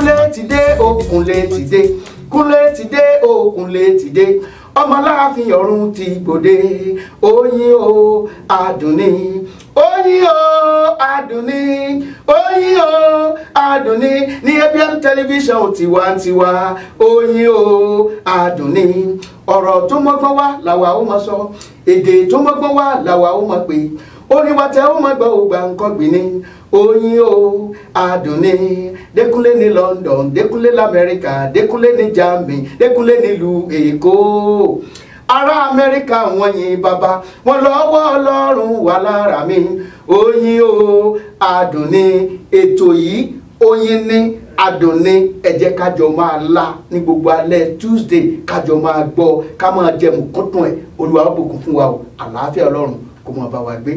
Kúnlé ti dé o, Kúnlé ti dé, Kúnlé ti dé o, Kúnlé ti dé. Ọmọ Aláàfin ọ̀run ti gbòde. Oyin o Àdùnní, oyin o Àdùnní, oyin o Àdùnní ní ABM tẹlifíṣàn tiwantiwa. Oyin o Àdùnní, ọ̀rọ̀ tó mọ́gbọ́n wá làwa ó máa sọ, èdè tó mọ́gbọ́n wá làwa ó máa pè, orin wa tẹ́ ó máa gbọ́ ògbà nǹkan gbìn ní. Oyin o Àdùnní, Dékúnlé ní London, Dékúnlé l'Amẹ́ríkà, Dékúnlé ní Germany, Dékúnlé nílùú Èkó. Ará Amẹ́ríkà wọ́n yin bàbá wọn lọ́wọ́ Ọlọ́run wà lára mi. Oyin o Àdùnní, ètò yìí oyin ní Àdùnní, ẹ jẹ́ kájọ máa la ní gbogbo alẹ́ Tuesday, kájọ máa gbọ́, ká máa jẹ mùkúntùn ẹ̀. Olúwa ó bùkún fún wa o, àlàáfíà Ọlọ́run kó máa bá wa gbé.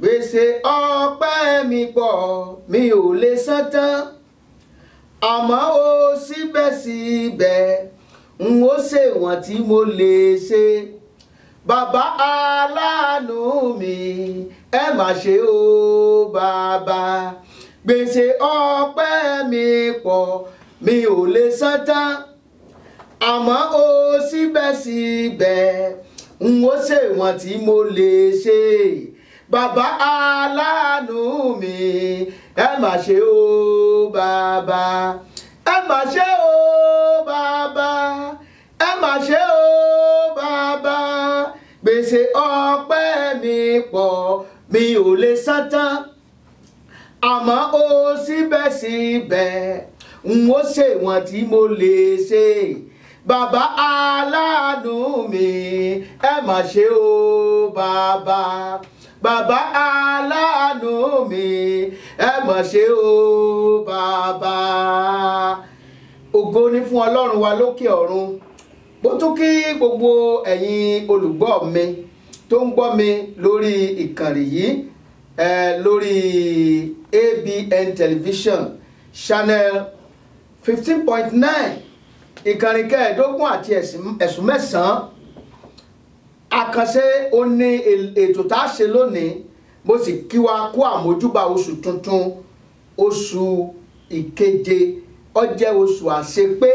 Gbèsè ọpẹ́ mi pọ̀ mi ò lè san tán, àmọ́ ó síbẹ̀síbẹ̀ n ó ṣe wọ́n tí mo lè ṣe. Bàbá aláàánú mi ẹ má ṣe o bàbá. Gbèsè ọpẹ́ mi pọ̀ mi ò lè san tán, àmọ́ ó síbẹ̀síbẹ̀ n ó ṣe wọ́n tí mo lè ṣe. Bàbá aláàánú mi ẹ má ṣe o bàbá, ẹ má ṣe o bàbá, ẹ má ṣe o bàbá. Gbèsè ọpẹ́ mi pọ̀ mi ò lè san tán, àmọ́ ó síbẹ̀síbẹ̀ n ó ṣe wọ́n tí mo lè ṣe. Bàbá aláàánú mi ẹ má ṣe o bàbá, bàbá aláàánú mi ẹ má ṣe o bàbá. Ògo ni fún Ọlọ́run wa lókè ọ̀run. Bó tún kí gbogbo ẹ̀yin olùgbọ́ mi tó ń gbọ́ mi lórí ìkànnì yìí, lórí ABN television channel 15.9, ìkànnì kẹẹ̀ẹ́dógún àti ẹ̀sùn mẹ́sàn-án. Àkànṣe ó ní ètò tá a ṣe lónìí. Mo sì kí wa kú àmójúbà oṣù tuntun, oṣù ìkeje, ó jẹ́ oṣù àṣepé.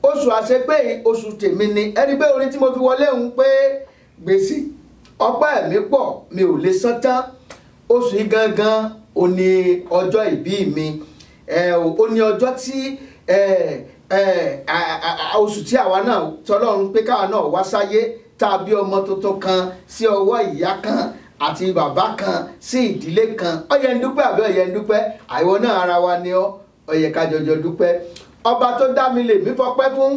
Oṣù àṣepé yìí oṣù tèmi ni. Ẹni pé orin tí mo fi wọlé ń pé gbèsè ọpẹ́ mi pọ̀ mi ò lè san tán. Oṣù yìí gangan ó ní ọjọ́ ìbí mi. Ó ní ọjọ́ tí oṣù tí àwa náà tọ́lọ́run pé káwa náà wá sáyé, tàbí ọmọ tuntun kan sí ọwọ́ ìyá kan àti bàbá kan sí ìdílé kan. Ó yẹ ń dúpẹ́ àbí ó yẹ ń dúpẹ́? Àìwọ náà ara wa ni ọ́, ó yẹ ká jọjọ dúpẹ́. Ọba tó dá mi lè mí fọpẹ́ fún.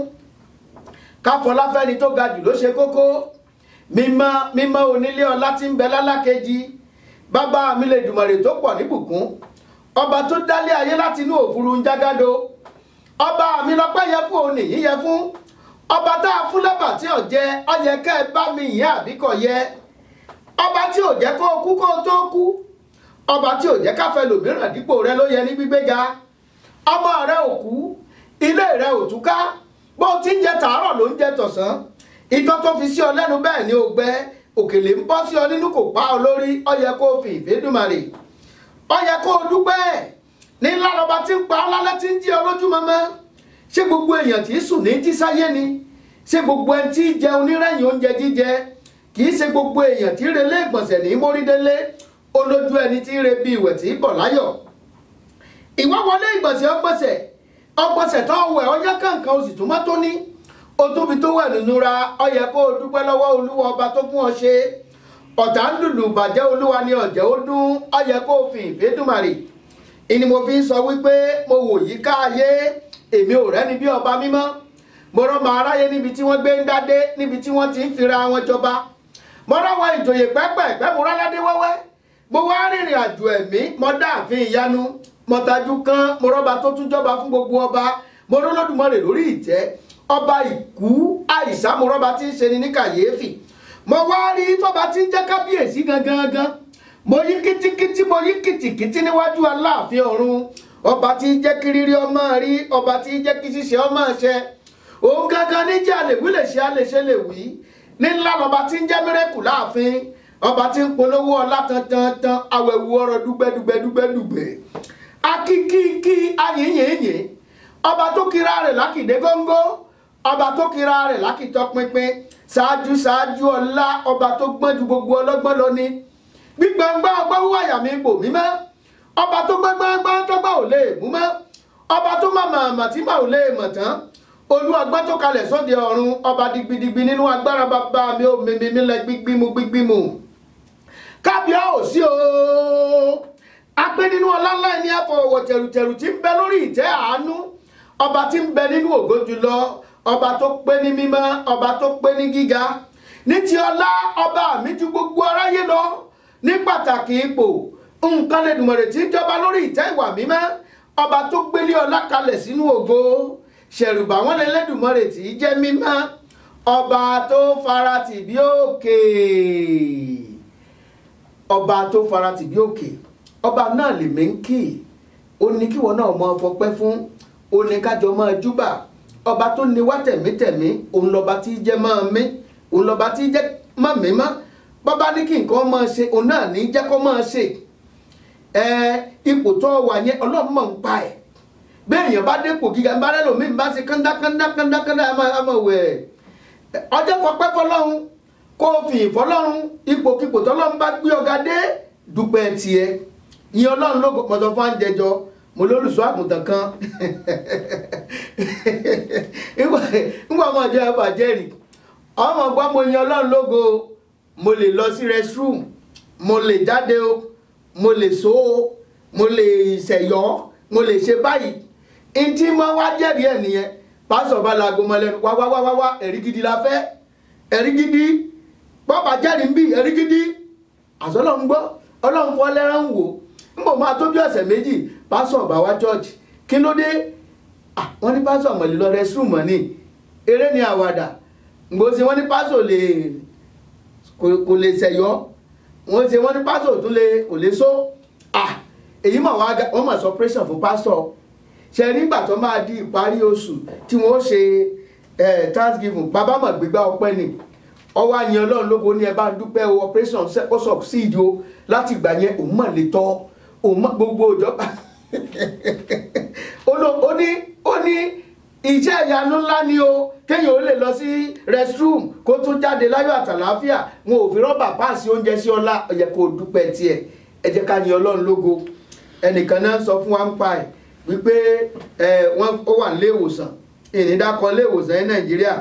Káfọláfẹ́ni tó ga jù ló ṣe kókó. Mímọ́ onílé ọlá tí ń bẹ lálákejì. Bàbá mi lè dùmọ̀rè tó pọ̀ níbùkún. Ọba tó dálé ayé láti inú òfurufú ń jágádó. Ọba mi lọ́pẹ́ yẹ fún òun nìyí yẹ fún. Ọba tá a fún lẹ́bà tí ò jẹ, ó yẹ kẹ́ ẹ bá mi yìn àbí kò yẹ. Ọba tí ò jẹ́ kó kú kó tó kú. Ọba tí ò jẹ́ káfẹ́ lòmíràn dípò rẹ ló yẹ ní gbígbéga. Ọmọ rẹ ò kú, ilé rẹ ò túká, bó ti ń jẹ tàárọ̀ ló ń jẹ tọ̀sán. Ìtọ́ tó fi sí ọ lẹ́nu bẹ́ẹ̀ ni ó gbẹ, òkèlè ń bọ́ sí ọ nínú kò pa ọ lórí. Ó yẹ kó fi ìfẹ́ dùmarè, ó yẹ kó dúpẹ́. Ní ńlá lọba tí ń pa ọ lálẹ́ tí ń jí ọ lójú mọ́mọ́. Ṣé gbogbo èèyàn tí í sùn ní jí sáyé ni? Ṣé gbogbo ẹni tí í jẹ onírẹ̀yìn oúnjẹ jíjẹ? Kì í ṣe gbogbo èèyàn tí í relé ìgbọ̀nsẹ̀ ní mórídélé. Olójú ẹni tí í re bí ìwẹ̀ tí í bọ̀ láyọ̀. Ìwọ wọlé ìgbọ̀nsẹ̀ ọgbọ̀nsẹ̀ tó wẹ̀ ọyá kankan oṣù tó mọ́ tó ní. O tó fi tó wẹ̀ nínú ra, ó yẹ kó o dúpẹ́ lọ́wọ́ Olúwa ọba tó fún ọ ṣe. Ọ̀tá ń lùlù bàjẹ́ Olúwa ni ọ̀jẹ̀ ó dún, ó yẹ kó o fi ìfẹ́ dùmarè. Ìní mo fi ń sọ wípé mo wò yí ká ayé, èmi ò rẹ́ni bí ọba mímọ́. Mo rọ́mọ aráyé níbi tí wọ́n gbé ń dádé, níbi tí wọ́n ti ń fira wọn jọba. Mo rọ́wọ́ ìjòyè pẹ́pẹ́pẹ́ mo ráládé wẹ́wẹ́. Mo wá rìnrìn àjò ẹ̀mí, mo dá àfin ìyanu. Mo tajú kan, mo rọ́ba tó tún jọba fún gbogbo ọba. Mo rọ́lọ́dúnmọ́rè lórí ìtẹ́. Ọba ìkú àìsà mo rọ́ba tí ń ṣe ni ní kàyéfì. Mo wá rí tọ́ba tí ń jẹ́ kábíyèsí gangan. Mo yí kítíkítí, mo yí kìtìkìtí níwájú Aláàfin ọ̀run. Ọba tí ń jẹ́ kí rírí ọmọ rí, ọba tí ń jẹ́ kí ṣíṣe ọmọ ṣẹ. Òun gangan ní jẹ́ àlèwí lè ṣe àlèṣe lè wí. Ní ńlá lọba tí ń jẹ́ mírẹ́kù láàfin. Ọba tí ń polówó ọlá tantantan, awẹ̀wù ọ̀rọ̀ dúgbẹ́dúgbẹ́dúgbẹ́dúgbẹ́. Akíkíkí ayìnyìnyìn. ọba tó kira rẹ̀ lákìdé góńgó, ọba tó kira rẹ̀ lákìtọ́ pinpin, ṣáájú ọlá, ọba tó gbọ́n ju gbogbo ọlọ́gbọ́n lọ ni. Gbígbàngbà ọgbọ́n wáyà mi bò mí mọ́, ọba tó gbọ́ngbọ́n tọ́gbà ò lè mú mọ́, ọba tó màmá tí mà ò lè mọ̀ tán, olú ọgbọ́n tó kalẹ̀ sóde ọ̀run, ọba digbidigbi nínú agbára bàbá mi ò mímí lẹ gbígbímù. Kábíyèsí o, agbé nínú ọlá ńlá ẹni àfọwọ́ tẹ̀rùtẹ̀rù tí ń bẹ lórí ìtẹ́ àánú, ọba tí ń bẹ nínú ògo jùlọ, ọba tó pé ní mímọ́, ọba tó pé ní gíga. Ní ti ọlá, ọba mi ju gbogbo aráyé lọ. Ní pàtàkì ipò, nǹkan lẹ́dùnmọ̀rẹ̀ tí ń jọba lórí ìtẹ́ ìwà mímọ́, ọba tó gbélé ọlá kalẹ̀ sínú ògo. Ṣẹ̀rùbà wọn lẹ́lẹ́dùnmọ̀rẹ̀ tí jẹ́ mímọ́, ọba tó faratì bí òkè, ọba tó faratì bí òkè. Ọba náà lè mí ń kì í, ó ní kíwọ náà mọ fọpẹ́ fún, ó ní kájọ máa júbà. Ọba tó ní wá tẹ̀mítẹ̀mí, òun lọba tí jẹ́ máa mí, òun lọba tí jẹ́ máa mí mọ́. Bàbá ní kí nǹkan máa ṣe, òun náà ní jẹ́ kó máa ṣe. Ipò tó wà yẹn Ọlọ́run mọ̀ ń pa ẹ̀. Béèyàn bá dépò gíga ń bá lẹ́lòmíì bá ṣe kándákándákándákándákánda ẹ máa wẹ̀. Ọjọ́ fọpẹ́ fọlọ́run, kó fi ìfọlọ́run, ipòkipò tọ́lọ́run bá gbé ọ̀gá dé, dúpẹ́ tiẹ̀. Ìyẹn Ọlọ́run ló mọ̀tọ́ fún àǹjẹjọ, mo lólùṣọ́ àgùntàn kan. Nígbà ọmọ ìjọ ẹ̀bà jẹ́rìí, ọmọ gbọ́ mo yan Ọlọ́run lógo, mo lè lọ sí restroom, mo lè jáde o, mo lè so o, mo lè ṣẹ̀yọ́, mo lè ṣe báyìí. Ntí mo wá jẹ́rìí ẹ̀ nìyẹn. Pásọ̀ bá laago mọ́ lẹ́nu, wá, ẹ̀rí gidi la fẹ́, ẹ̀rí gidi. Bọ́ọ̀bà jẹ́rìí ń bì, ẹ̀rí gidi. Àsọ̀lọ́ ń gbọ́, Ọlọ́run fọ́ lẹ́rán ń wò. Ń bọ̀ máa tó bí ọ̀sẹ̀ méjì, pásọ̀ bá wá church. Kí ló dé? Wọ́n ní pásọ̀ mọ̀lẹ́ lọ restroom mọ́ ni. Eré ni àwàdà. Ngbòsí wọ́n ní pásọ̀ kò lè ṣẹ̀yọ́. Wọ́n ní pásọ̀ kò lè so. Èyí mà wá wọ́n mà sọ pressure fún pásọ̀. Ṣe nígbà tó máa di ìparí oṣù tí wọ́n ṣe Thanksgiving, bàbá mọ̀ gbígbá ọpẹ́ ni. Ọwọ́ àyìn Ọlọ́run lógo ní ẹ bá dúpẹ́ o, operation ó succeed o. Láti ìgbà yẹn òun mọ̀ lè tọ́, òun mọ̀ gbogbo ìjọba. Ó ní iṣẹ́ ìyanu ńlá ni o, kéèyàn ó lè lọ sí restroom kó tún jáde láyọ̀ àtàlàáfíà. Wọn ò fi rọ́bà páàsì oúnjẹ sí ọlá, ó yẹ kó dúpẹ́ tiẹ̀. Ẹ jẹ́ ká yin Ọlọ́run lógo. Ẹnìkan náà sọ fún wa ń pa ẹ̀ wípé ó wà nílé ìwòsàn, ìnídàkọ ilé ìwòsàn ní Nàìjíríà.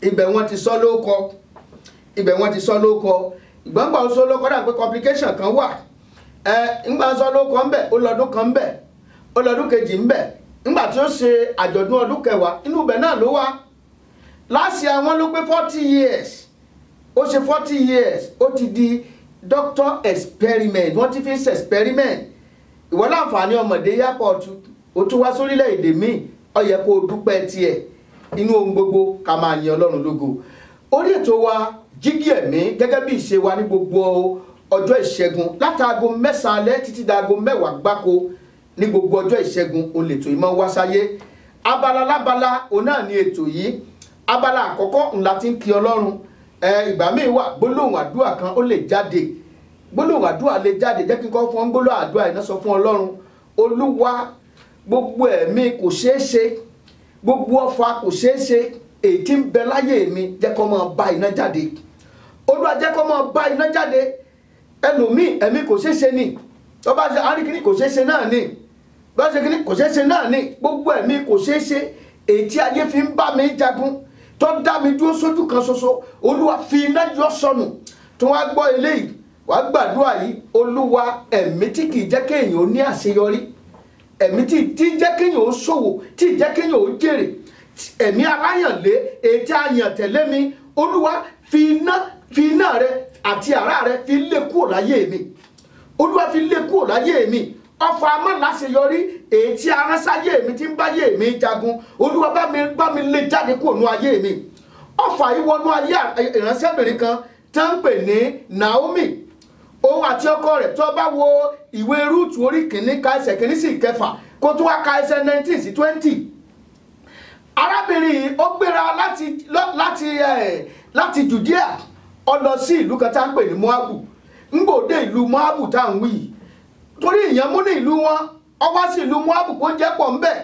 Ibẹ̀ wọ́n ti sọ lóko, ìgbàgbà ó sọ lóko dà pé complication kan wà. Ńgbà sọ lóko ń bẹ̀, ó lọ́dún kan ń bẹ̀, ó lọ́dún kejì ń bẹ̀. Ńgbà tí ó ṣe àjọ̀dún ọdún kẹwàá, inú ibẹ̀ náà ló wà. Láti àwọn ló pé 40 years, ó ṣe 40 years, ó ti di doctor experiment, wọ́n ti fi ṣe experiment. Ìwọ láǹfààní ọmọdé airport, ó tún wá sórílẹ̀-èdè míì, ó yẹ kó dúpẹ́ tiẹ̀. Inú ohun gbogbo ká máa yin Ọlọ́run lógo. Orí ètò wa Jígí Ẹ̀mí gẹ́gẹ́ bí ìṣe wa ní gbogbo ọjọ́ ìṣẹ́gun látàgò 9 alẹ́ títí dàgò 10 gbáko ní gbogbo ọjọ́ ìṣẹ́gun òun lètò yìí máa ń wá sáyé. Abala lábala òun náà ni ètò yìí. Abala àkọ́kọ́ ńlá ti ń kí Ọlọ́run. Ìgbà míì wà gbólóhùn àdúrà kan ó lè jáde. Gbólóhùn àdúrà lè jáde, jẹ́ kí n kọ́ fún gbólóhùn àdúrà iná sọ fún Ọlọ́run. Olúwa, gbogbo ẹ̀mí kò ṣeé ṣe, gbogbo ọfà kò ṣeé ṣe, èyí tí ń bẹ láyé mi jẹ́ kó máa bá iná jáde. Olúwa jẹ́ kó máa bá iná jáde. Ẹlòmíì ẹ̀mí kò ṣeé ṣe ni, tó bá ṣe àríkìní kò ṣeé ṣe náà ni, bá ṣe kíní kò ṣeé ṣe náà ni, gbogbo ẹ̀mí kò ṣeé ṣe èyí tí ayé fi ń bá mi jagun tó dá mi dúró sójú kan ṣoṣo. Olúwa fi iná yọ sọnù. Tó wá gbọ́ eléyìí, wá gbàdúrà yìí. Olúwa, ẹ̀mí tí kì í jẹ́ kéèyàn ó ní àṣeyọrí, ẹ̀mí tí jẹ́ kéèyàn ó ṣòwò, tí jẹ́ kéèyàn ó jèrè, ẹ̀mí aláyànlé èyí tí a yàn tẹ̀lé mi. Olúwa, fi iná rẹ àti àrá rẹ fi lé kúrò láyé mi. Olúwa, fi lé kúrò láyé mi. Ọfà amáláṣeyọrí èyí tí aránsáyé mi tí ń báyé mi jagun. Olúwa, bá mi lé jáde kúrò nú ayé mi. Ọfà ìwọnú ayé ìránṣẹ́bìnrin kan tí ń pè ní Naomi. Òun àti ọkọ rẹ̀ tó bá wo ìwé Rúùtù orí kìíní ka ẹsẹ̀ kìíní sí ìkẹfà kó tó wá ka ẹsẹ̀ 19 sí 20. Arábìnrin yìí ó gbéra láti Judea, ó lọ sí ìlú kan tá ń pè ní Moabu. Ngbòde ìlú Moabu tá ń wí torí ìyẹn mú ní ìlú wọn, ó wá sí ìlú Moabu kó jẹ́ pọ̀ ńbẹ̀.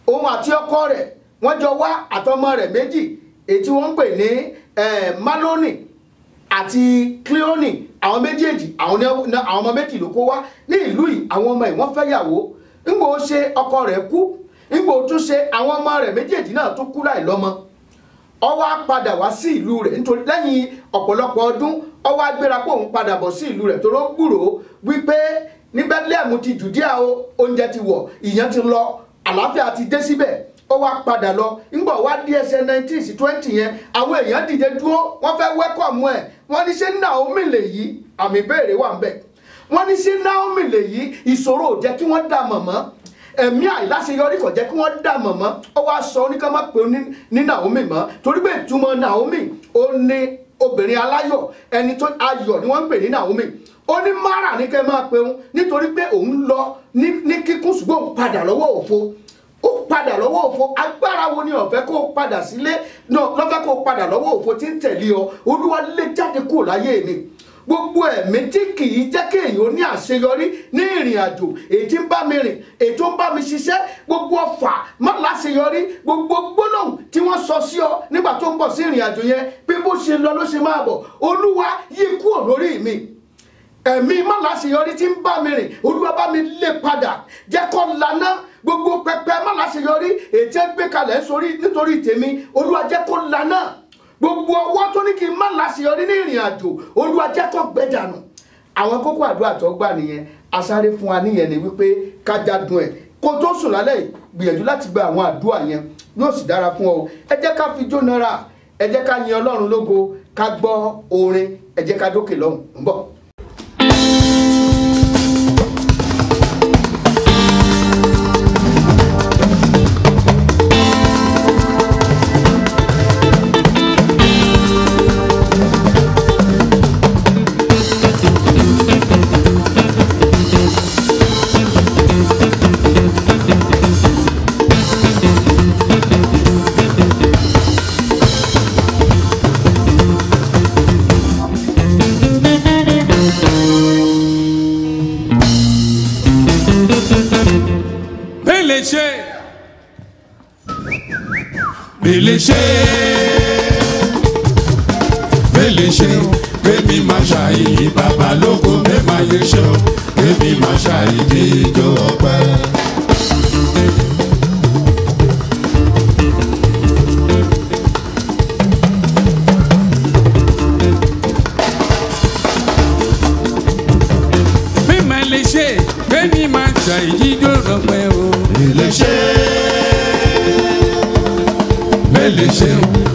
Ó àti ọkọ rẹ̀ wọ́n jọ wá àtọmọ rẹ̀ méjì èyí tí wọ́n ń pè ní Maloni àti Cleone. Àwọn méjèèjì àwọn ọmọ méjì ló kó wá ní ìlú yìí. Àwọn ọmọ yìí wọ́n fẹ́ yàwó. Ńgbò ó ṣe ọkọ rẹ̀ kú, ńgbò ó tún ṣe àwọn ọmọ rẹ̀ méjèèjì náà tún kú láì lọ́mọ. Ó wá padà wá sí ìlú rẹ̀ nítorí lẹ́yìn ọ̀pọ̀lọpọ̀ ọdún ó wá gbéra pé òun padà bọ̀ sí ìlú rẹ̀ tó ló gbúròó wípé ní Bethlehem ti Jùdíà o, oúnjẹ ti wọ̀, ìyẹn ti lọ, àlàáfíà ti dé síbẹ̀. Ó wá padà lọ. Ńgbà wá di ẹsẹ̀ 19 sí 20 yẹn àwọn èèyàn dìde dúró wọ́n fẹ́ wẹ́kọ̀mù ẹ̀. Wọ́n ní ṣé Naomi lèyí? Àmì ìbéèrè wà ń bẹ̀. Wọ́n ní ṣé Naomi lèyí? Ìṣòro ò jẹ́ kí wọ́n dà mọ̀mọ́, ẹ̀mí àìláṣeyọrí kò jẹ́ kí wọ́n dà mọ̀mọ́. Ó wá sọ oníkan má pé ní Naomi mọ́ torí pé ìtumọ̀ Naomi ó ní obìnrin aláyọ̀, ẹni tó ayọ̀ ni wọ́n ń pè ní Naomi. Ó ní Mara ní kẹ́ máa pe òun nítorí pé òun lọ ní kíkún ṣùgbọ́n òun padà lọ́wọ́ òfo. Ó padà lọ́wọ́ òfo. Agbára wo ni ó fẹ́ kó padà sílé náà lọ́fẹ́ kó padà lọ́wọ́ òfo tí ń tẹ̀lé ọ? Olúwa lé jáde kúrò láyé mi. Gbogbo ẹ̀mí tí kì í jẹ́ kí èèyàn ní àṣeyọrí ní ìrìn àjò èyí tí ń bá mi rìn, èyí tó ń bá mi ṣiṣẹ́, gbogbo ọfà má láṣeyọrí, gbogbo gbólóhùn tí wọ́n sọ sí ọ nígbà tó ń bọ̀ sí ìrìn àjò yẹn pé bó ṣe lọ ló ṣe máa bọ̀, Olúwa yí kúrò lórí mi. Ẹ̀mí má láṣeyọrí tí ń bá mi rìn, Olúwa bá mi lé padà, jẹ́ kó lànà. Gbogbo pẹpẹ má láṣeyọrí èyí tí ń gbé kalẹ̀ sórí nítorí tèmi, Olúwa jẹ́ kó lànà. Gbogbo ọwọ́ tó ní kí n má láṣeyọrí ní ìrìn àjò, Olúwa jẹ́ kó gbẹ dànù. Àwọn kókó àdúrà tó gbà nìyẹn. Asáré fún wa níyẹn ni wípé ká jádùn ẹ̀ kó tó sùn lálẹ́ yìí. Gbìyànjú láti gba àwọn àdúrà yẹn, yóò sì dára fún ọ. Ẹ jẹ́ ká fi jóná ra, ẹ jẹ́ ká yin Ọlọ́run lógo, ká gbọ́ orin, ẹ jẹ́ ká dókè lọ́hùn. Ń bọ̀. Beleṣe, kémi máa ṣàyè bàbá lóko mẹ́ma yé ṣe o, kémi máa ṣàyè jíjó ọpẹ́. Mímọ̀ lè ṣe, kémi máa ṣàyè jíjó ọpẹ́ o. Beleṣe,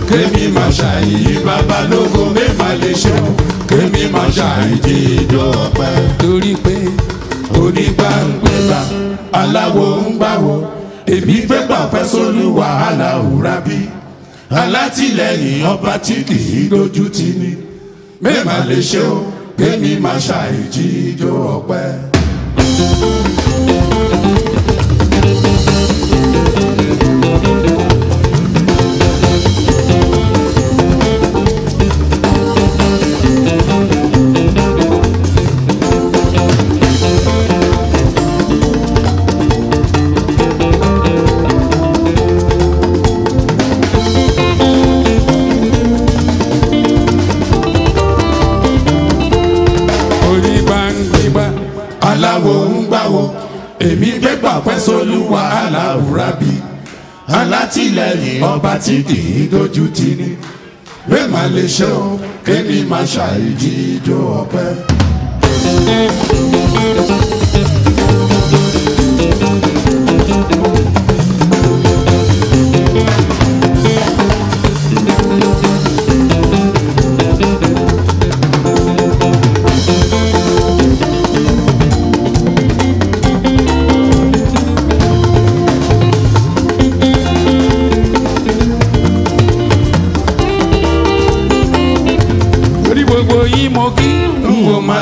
kémi máa ṣàyè bàbá lóko mẹ́ma lè ṣe o, kémi máa ṣàyè jíjó ọpẹ́. Torí pé onígbàngbègbà aláwo ń gbàwó, èmi gbégbà pẹ́ sólúwa aláwùrá bí alátìlẹ́yìn ọba tí kì í dojú tì ní. Mẹ́ma lè ṣe o, kémi máa ṣàyè jíjó ọpẹ́. Aláwo ń gbàwó, èmi gbégbà pẹ́ sólúwa aláwùrá bí alátìlẹ́yìn ọba tí kì í dojú tì ní. Mẹ́ma lè ṣe o, kémi máa ṣàyè jíjó ọpẹ́.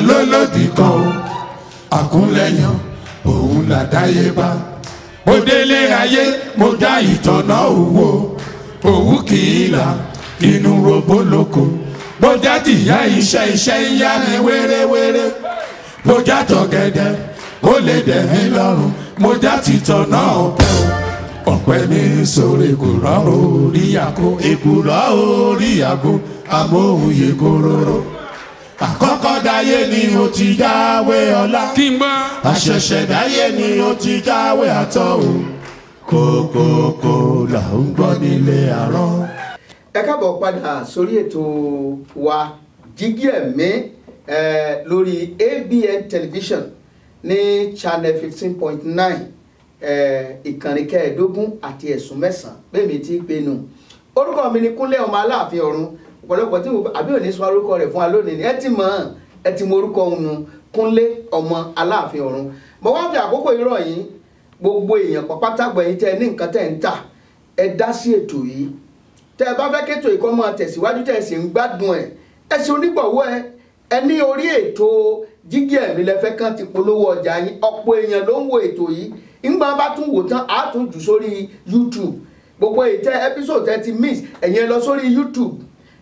Lólòdì kan o, àkúnlẹ̀yàn òun làdáyébá. Mo délé ayé, mo dá ìtànná òwò, òwú kì í là inú robó lóko. Mo já tìyá iṣẹ́ ìyá mi wéréwéré. Mo já tọ̀gẹ̀dẹ̀, ó lè dẹ̀ mí lọ́rùn. Mo já tìtànná ọ̀pẹ o. ọpẹ́ ní sórí èkùrọ́ orí àgó èkùrọ́ orí àgó amóhùnyè kòròrò àkọ́kọ́ dáyé ni ó ti jáwé ọlá kí n gbọ́ àṣẹ̀ṣẹ̀ dáyé ni ó ti jáwé àtọ́ o kókókó là ń gbọ́ nílé àárọ̀. ẹ káàbọ̀ padà sórí ètò wa Jígí Ẹ̀mí lórí ABN television ní channel 15.9 ìkànnì kẹẹ̀ẹ́dógún àti ẹ̀sùn mẹ́sàn-án bẹ́ẹ̀mi tí ń pinnu orúkọ mi ni Kúnlé ọmọ Aláàfin Ọ̀run ọ̀pọ̀lọpọ̀ tí mo àbí òní sọ orúkọ rẹ̀ fún wa lónìí ni ẹ ti mọ orúkọ òun nu Kúnlé ọmọ Aláàfin Ọ̀run mo wá fi àkókò ìrọ̀ yìí gbogbo èèyàn pàpàtàgbọ̀ yìí tẹ́ ní nǹkan tẹ́ ń tà ẹ dá sí ètò yìí tẹ́ ẹ bá fẹ́ kétò ìkọ́ máa tẹ̀síwájú tẹ́ ẹ sì ń gbádùn ẹ ṣe onígbọ̀wọ́ ẹ ní orí ètò Jígí Ẹ̀mí lẹ́fẹ́ kan ti polówó ọjà yín ọ̀pọ̀ èèyàn ló ń wo ètò yìí ìgbà bá tún wò tán á tún jù sórí YouTube gbogbo ètò episode tẹ́ ti miss ẹ̀yin lọ sórí YouTube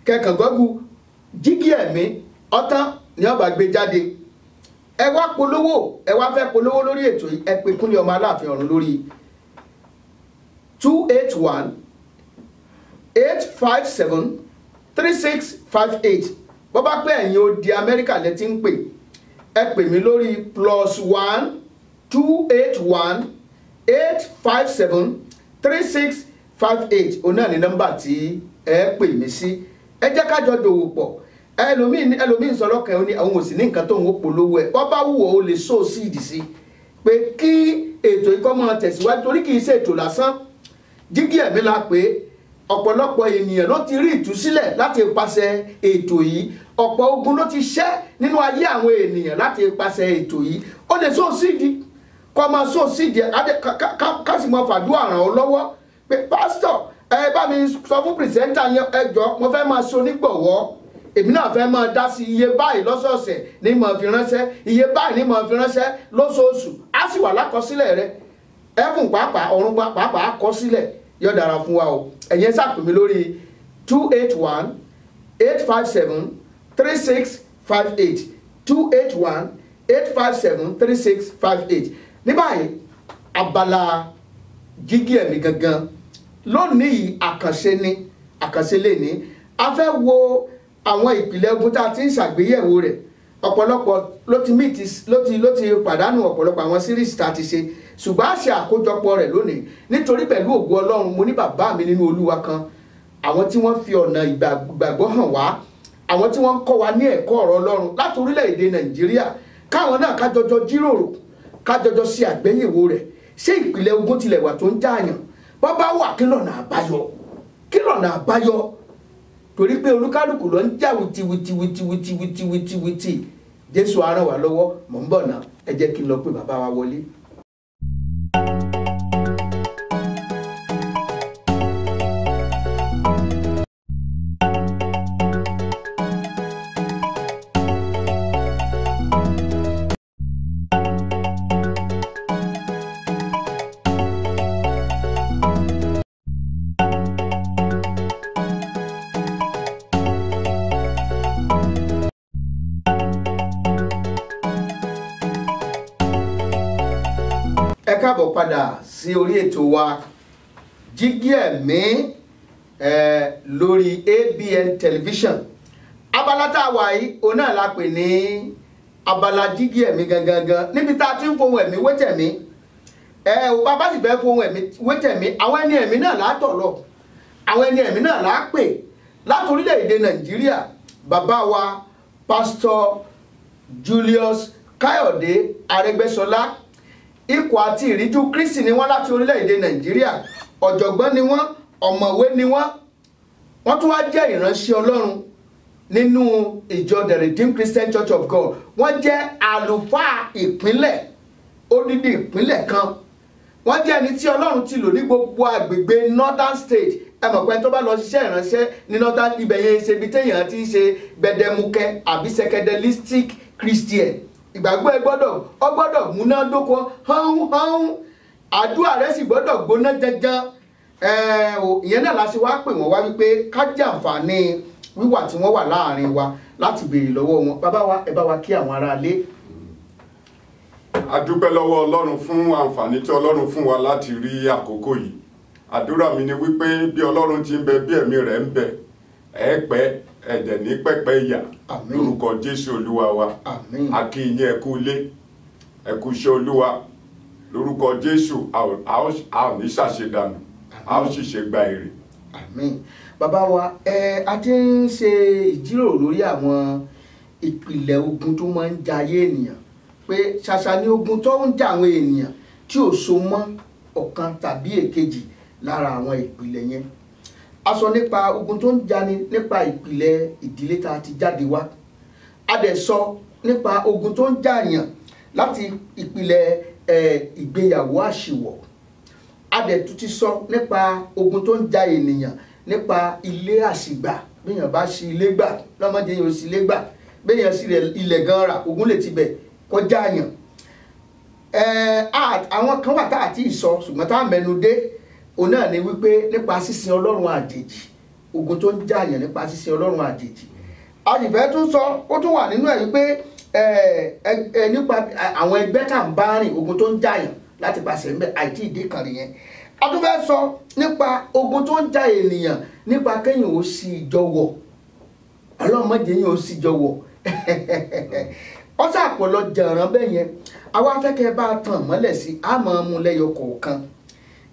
kẹkàn gọ́gù Jígí Ẹ̀mí ọ̀tán ni ọba gbé jáde ẹ wá polówó ẹ wá fẹ́ polówó lórí ètò yìí ẹ pè Kúnlé ọmọ Aláàfin Ọ̀run lórí 281-857-3658 bó bá pé ẹ̀yin ó di Amẹ́ríkà lẹ ti ń pè ẹ pè mí lórí +1-281-857-3658 òun náà ni nọ́mbà tí ẹ pè mí sí ẹ jẹ́ ká jọ dòwò pọ̀ ẹlòmíín sọ̀rọ̀ kan ní àwọn òsì ní nǹkan tó ń wó polówó ẹ̀ wọ́n bá wùwọ́ ó lè sọ síìdì sí pé kí ètò ikọ́ máa tẹ̀síwájú torí kì í ṣe ètò lásán Jígí Ẹ̀mí la pé ọ̀pọ̀lọpọ̀ ènìyàn ló ti rí ìtúsílẹ̀ láti ipasẹ̀ ètò yìí ọ̀pọ̀ ogun ló ti ṣẹ́ nínú ayé àwọn ènìyàn láti ipasẹ̀ ètò yìí ó lè sọ síìdì kọ́ máa sọ síìdì ká sì máa fàdúrà ràn ọ́ lọ́wọ́ pé pásítọ̀ ẹ bá mi sọ fún pìrìsẹ́ńtà yẹn ẹ jọ̀ọ́ mo fẹ́ máa ṣe onígbọ̀wọ́ èmi náà fẹ́ máa dá sí iye báyìí lọ́sọ̀ọ̀sẹ̀ ní máa fi ránṣẹ́ iye báyìí ní máa fi ránṣẹ́ lóṣooṣù á sì wà lákọsílẹ̀ rẹ ẹ̀fún pàápàá ọ̀run pàápàá kọsílẹ̀ yóò dára fún wa o ẹ̀yin sáàpù mi lórí 281-857-3658 281-857-3658 ní báyìí abala Jígí Ẹ̀mí gangan lónìí àkànṣe lè ní a fẹ́ wo àwọn ìpìlẹ̀ ogun tá a ti ń ṣàgbéyẹ̀wò rẹ̀ ọ̀pọ̀lọpọ̀ ló ti pàdánù ọ̀pọ̀lọpọ̀ àwọn series tá a ti ṣe ṣùgbọ́n a ṣe àkójọpọ̀ rẹ̀ lónìí nítorí pẹ̀lú ògo Ọlọ́run mo ní bàbá mi nínú Olúwa kan àwọn tí wọ́n fi ọ̀nà ìgbàgbọ́ hàn wá àwọn tí wọ́n ń kọ́ wa ní ẹ̀kọ́ ọ̀rọ̀ Ọlọ́run láti orílẹ̀-èdè Nàìjíríà káwọn náà kájọjọ jíròrò kájọjọ ṣe àgbéyẹ̀wò rẹ̀ ṣé ìpìlẹ̀ ogun tilẹ̀ wà tó ń jààyàn bọ́ bá wà kí lọ̀nà àbáyọ torí pé olúkálùkù ló ń jà wìtìwìtì Jésù á ràn wá lọ́wọ́ mò ń bọ̀ náà ẹ jẹ́ kí n lọ pé bàbá wa wọlé. ẹ káàbọ̀ padà sí orí ètò wa Jígí Ẹ̀mí lórí ABN television abala tá a wà yìí òun náà la pè ní abala Jígí Ẹ̀mí gangan níbi tá a ti ń fohùn ẹ̀mí wétẹ̀mí bàbá sì fẹ́ fohùn ẹ̀mí wétẹ̀mí àwọn ẹni ẹ̀mí náà látọ̀ lọ àwọn ẹni ẹ̀mí náà là á pè láti orílẹ̀-èdè Nàìjíríà bàbá wa Pastor Julius Káyọ̀dé Arẹ́gbẹ́ṣọlá ikọ̀ àti ìríjú Kristi ni wọ́n láti orílẹ̀-èdè Nàìjíríà ọ̀jọ̀gbọ́n ni wọ́n ọ̀mọ̀wé ni wọ́n tún wá jẹ́ ìránṣẹ́ Ọlọ́run nínú ìjọ The Redeemed Christian Church of God wọ́n jẹ́ àlùfáà ìpínlẹ̀ odidi ìpínlẹ̀ kan wọ́n jẹ́ ẹni tí Ọlọ́run ti lò ní gbogbo àgbègbè Northern State ẹ mọ̀ pé tó bá lọ ṣiṣẹ́ ìránṣẹ́ ní Northern ibẹ̀ yẹn ṣe ibi téèyàn ti ṣe gbẹdẹmukẹ àbí sekedelistic Christian ìgbàgbọ́ ẹ gbọ́dọ̀ múnádóko hán àdúrà rẹ sì gbọ́dọ̀ gbóná janjan ìyẹn náà la ṣe wá pè wọ́n wá wípé ká jàǹfààní wíwà tí wọ́n wà láàrin wa láti béèrè lọ́wọ́ wọn bàbá wa ẹ bá wa kí àwọn aráalé. A dúpẹ́ lọ́wọ́ Ọlọ́run fún àǹfààní tí Ọlọ́run fún wa láti rí àkókò yìí àdúrà mi ni wípé bí Ọlọ́run ti ń bẹ bí ẹ̀mí rẹ̀ ń bẹ ẹ pẹ́ ẹ̀dẹ̀ ní pẹ́pẹ́ ìyà lórúkọ Jésù Olúwa wa. A kí yín ẹ kú ilé ẹ kú iṣẹ́ Olúwa lórúkọ Jésù a ò ní ṣàṣedànù a ó sì ṣe gba èrè. Àmín. Bàbá wa a ti ń ṣe ìjíròrò lórí àwọn ìpìlẹ̀ ogun tó máa ń ja ayé ènìyàn pé ṣàṣà ni ogun tó ń jà àwọn ènìyàn tí ò so mọ́ ọ̀kan tàbí èkejì lára àwọn ìpìlẹ̀ yẹn. A sọ nípa ogun tó ń jani nípa ìpìlẹ̀ ìdílé tá a ti jáde wá. A dẹ̀ sọ nípa ogun tó ń jàyàn láti ìpìlẹ̀ ìgbéyàwó àṣìwọ̀. A dẹ̀ tún ti sọ nípa ogun tó ń ja ènìyàn nípa ilé àṣìgbà béèyàn bá ṣí ilé gbà lọ́mọdé yóò ṣí ilé gbà béèyàn sì rẹ̀ ilẹ̀ gan ra ogun lè ti bẹ̀ kọjá yàn. Àwọn kan wà tá àti ìsọ ṣùgbọ́n tá a mẹ́nu dé òun náà ni wípé nípa sísìn Ọlọ́run àjèjì ogun tó ń jàyàn nípa sísìn Ọlọ́run àjèjì. Àjìfẹ́ tún sọ ó tún wà nínú ẹ̀ wípé nípa àwọn ẹgbẹ́ tá à ń bá rìn ogun tó ń jàyàn láti pàṣẹ ń bẹ àìtí ìdí kan nìyẹn. A tún fẹ́ sọ nípa ogun tó ń ja ènìyàn nípa kéèyàn ó sì jọ̀wọ̀ ọlọ́mọdé yẹn ó sì jọ̀wọ̀ ọ̀sà àpọ̀lọ jẹ̀ràn bẹ́ẹ̀ yẹn àwa afẹ́kẹ́ bá tàn mọ́lẹ̀ sí àmọ́ mú lẹ́yọ kọ̀ọ̀kan.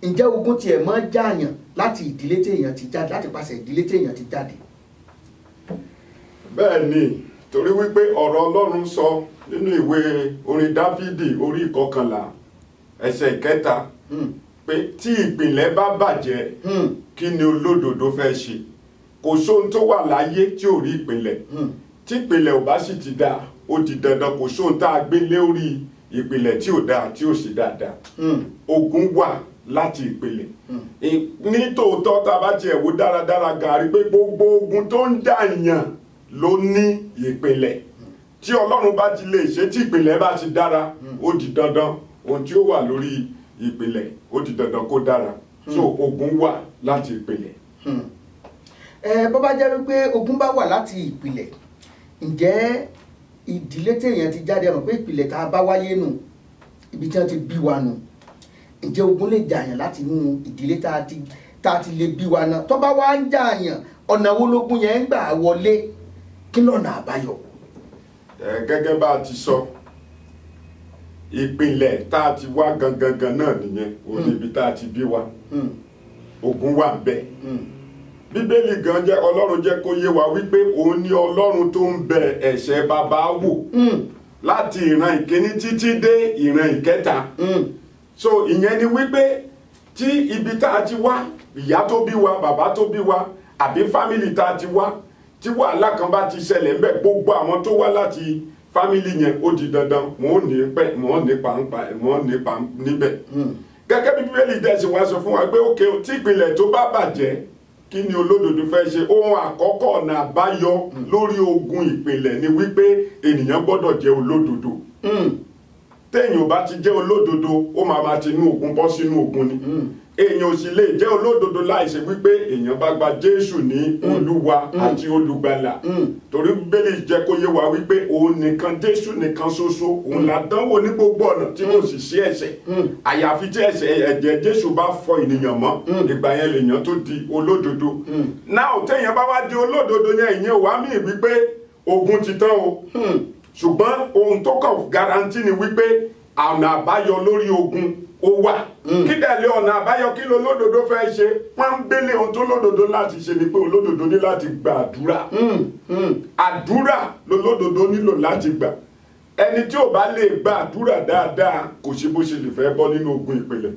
Ǹjẹ́ ogun tiẹ̀ máa ń jàyàn láti ìdílé téèyàn ti jáde láti pàṣẹ ìdílé téèyàn ti jáde? Bẹ́ẹ̀ ni torí wípé ọ̀rọ̀ Ọlọ́run sọ nínú ìwé orin Dáfídì orí 11 ẹsẹ̀ 3 pé tí ìpìlẹ̀ bá bàjẹ́ kí ni olódodo fẹ́ ṣe? Kò sóhun tó wà láyé tí ò rí ìpìlẹ̀. Tí ìpìlẹ̀ ò bá sì ti dáa ó di dandan kò sóhun tá a gbé lórí ìpìlẹ̀ tí ò dáa tí ò sì dáadáa. Ogun wà láti ìpìlẹ̀. Ní tòótọ́ tá a bá tiẹ̀ wò dáradára gàrí pé gbogbo ogun tó ń jàyàn ló ní ìpìlẹ̀. Tí Ọlọ́run bá ti lè ṣe tí ìpìlẹ̀ bá ti dára ó di dandan ohun tí ó wà lórí ìpìlẹ̀ ó di dandan kó dára. So ogun wà láti ìpìlẹ̀. Bó bá jẹ́ wípé ogun bá wà láti ìpìlẹ̀ ǹjẹ́ ìdílé téèyàn ti jáde mọ̀ pé ìpìlẹ̀ tá a bá wáyé nù ibi tí wọ́n ti bí wa nù ǹjẹ́ ogun lè jàyàn láti inú ìdílé tá a ti lè bí wa náà tó bá wá ń jàyàn ọ̀nà wo lógun yẹn ń gbà wọlé kí lọ́nà àbáyọ? Gẹ́gẹ́ bá a ti sọ ìpìlẹ̀ tá a ti wá gangan náà nìyẹn òun níbi tá a ti bí wa ogun wà bẹ́ẹ̀. Bíbélì gan jẹ́ Ọlọ́run jẹ́ kó yé wa wípé òun ni Ọlọ́run tó ń bẹ ẹ̀ṣẹ̀ bàbá wò láti ìran ìkíní títí dé ìran ìkẹta. So ìyẹn ni wípé tí ibi tá a ti wá ìyá tó bí wa bàbá tó bí wa àbí fámìlì tá a ti wá tí wàhálà kan bá ti ṣẹlẹ̀ ńbẹ̀ gbogbo àwọn tó wá láti fámìlì yẹn ó di dandan wọn ò nípa níbẹ̀. Gẹ́gẹ́ bí Bíbélì dẹ̀sí wá sọ fún wa pé òkè tí ìpìlẹ̀ tó bá bàjẹ́ kí ni olódodo fẹ́ ṣe? Ohun àkọ́kọ́ ọ̀nà àbáyọ lórí ogun ìpìlẹ̀ ni wípé ènìyàn gbọ́dọ̀ jẹ́ olódodo. Téèyàn ò bá ti jẹ́ olódodo ó máa ti inú ogun bọ́ sínú ogun ni. Èèyàn ò sì lè jẹ́ olódodo láìṣe wípé èèyàn bá gba Jésù ní Olúwa àti Olùgbàlà. Torí Bíbélì jẹ́ kó yé wa wípé òun nìkan Jésù nìkan ṣoṣo òun là dánwò ní gbogbo ọ̀nà tí kò sì sí ẹ̀ṣẹ̀. Àyàfi tí ẹ̀jẹ̀ Jésù bá fọ ènìyàn mọ́ ìgbà yẹn lèèyàn tó di olódodo. Náà téèyàn bá wá di olódodo yẹn ìyẹn wá mí wípé ogun ti tán o. Ṣùgbọ́n ohun tó kàn garanti ni wípé ọ̀nà àbáyọ lórí ogun ó wà. Kí dẹ̀lé ọ̀nà àbáyọ kí ló lódodo fẹ́ ṣe? Pọ́nbélé ohun tó lódodo láti ṣe ni pé olódodo ní láti gba àdúrà. Àdúrà ló lódodo nílò láti gbà. Ẹni tí ò bá lè gba àdúrà dáadáa kò ṣe bó ṣe lè fẹ́ bọ́ nínú ogun ìpìlẹ̀.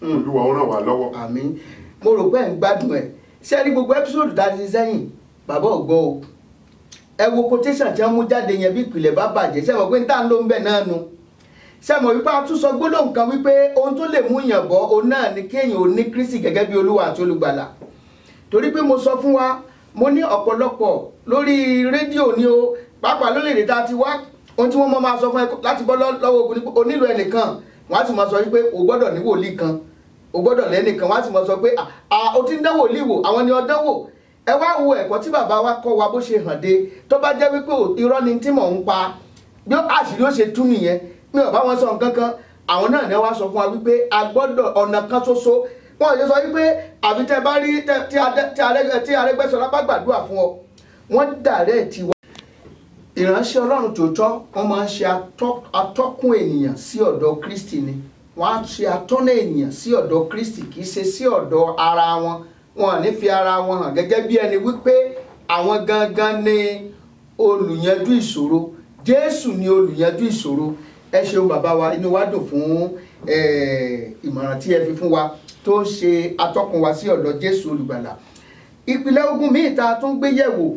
Olúwa ó ràn wá lọ́wọ́. Àmín. Mo rò pé ń gbádùn ẹ̀. Ṣé rí gbogbo ẹ́písòdù tá a ti sẹ́yìn bàbá ò gbọ́ o. Ẹ wo quotation tí wọ́n mú jáde yẹn bí ìpìlẹ̀ bá bàjẹ́ ṣé mọ̀ pé ń tà ń lò ń bẹ̀ náà nu. Ṣé mọ̀ wípé a tún sọ gbólóhùn kan wípé ohun tó lè mú yàn bọ́ òun náà ni kéèyàn ò ní Kristi gẹ́gẹ́ bí Olúwa àti Olùgbàlà. Torí pé mo sọ fún wa mo ní ọ̀pọ̀lọpọ̀ lórí rédíò ni o pàápàá lórílẹ̀-èdè tá a ti wá ohun tí wọ́n máa sọ fún ẹ láti bọ́ lọ́wọ́ ogun ni o nílò ẹnìkan wọ́n á sì máa sọ wípé o gbọ́dọ̀ ní wòlíì kan o gbọ́dọ̀ lẹ́nìkan wọ́n á sì máa sọ pé o ti ń dán wòlíì wò àwọn ni ọdán wò. Ẹ wá wo ẹ̀kọ́ tí bàbá wa kọ́ wa bó ṣe hàn dé tó bá jẹ́ wípé irọ́ ni tí mò ń pa bí àṣírí ó ṣe tú nìyẹn mi ò bá wọn sọ nǹkan kan àwọn náà ni wọ́n sọ fún wa wípé a gbọ́dọ̀ ọ̀nà kan ṣoṣo wọn ò lè sọ wípé àbí tẹ bá rí tí Arẹ́gbẹ́ṣọlá bá gbàdúrà fún ọ wọ́n dàrẹ́ tiwa. Ìránṣẹ́ Ọlọ́run tòótọ́ wọ́n máa ń ṣe atọ́kùn ènìyàn sí ọ̀dọ̀ Kristi ni, wọ́n á ṣe atọ́nà ènìyàn sí ọ̀dọ̀ Kristi kì í ṣe sí ọ̀dọ̀ ara wọn. Wọn ò ní fi ara wọn hàn gẹ́gẹ́ bí ẹni wípé àwọn gangan ni olùyanjú ìṣòro. Jésù ni olùyanjú ìṣòro. Ẹ ṣeun bàbá wa, inú wa dùn fún ìmọ̀ràn tí ẹ fi fún wa tó ń ṣe atọ́kùn wa sí ọ̀dọ̀ Jésù olùgbàlà. Ìpìlẹ̀ ogun míì tá a tún gbé yẹ̀wò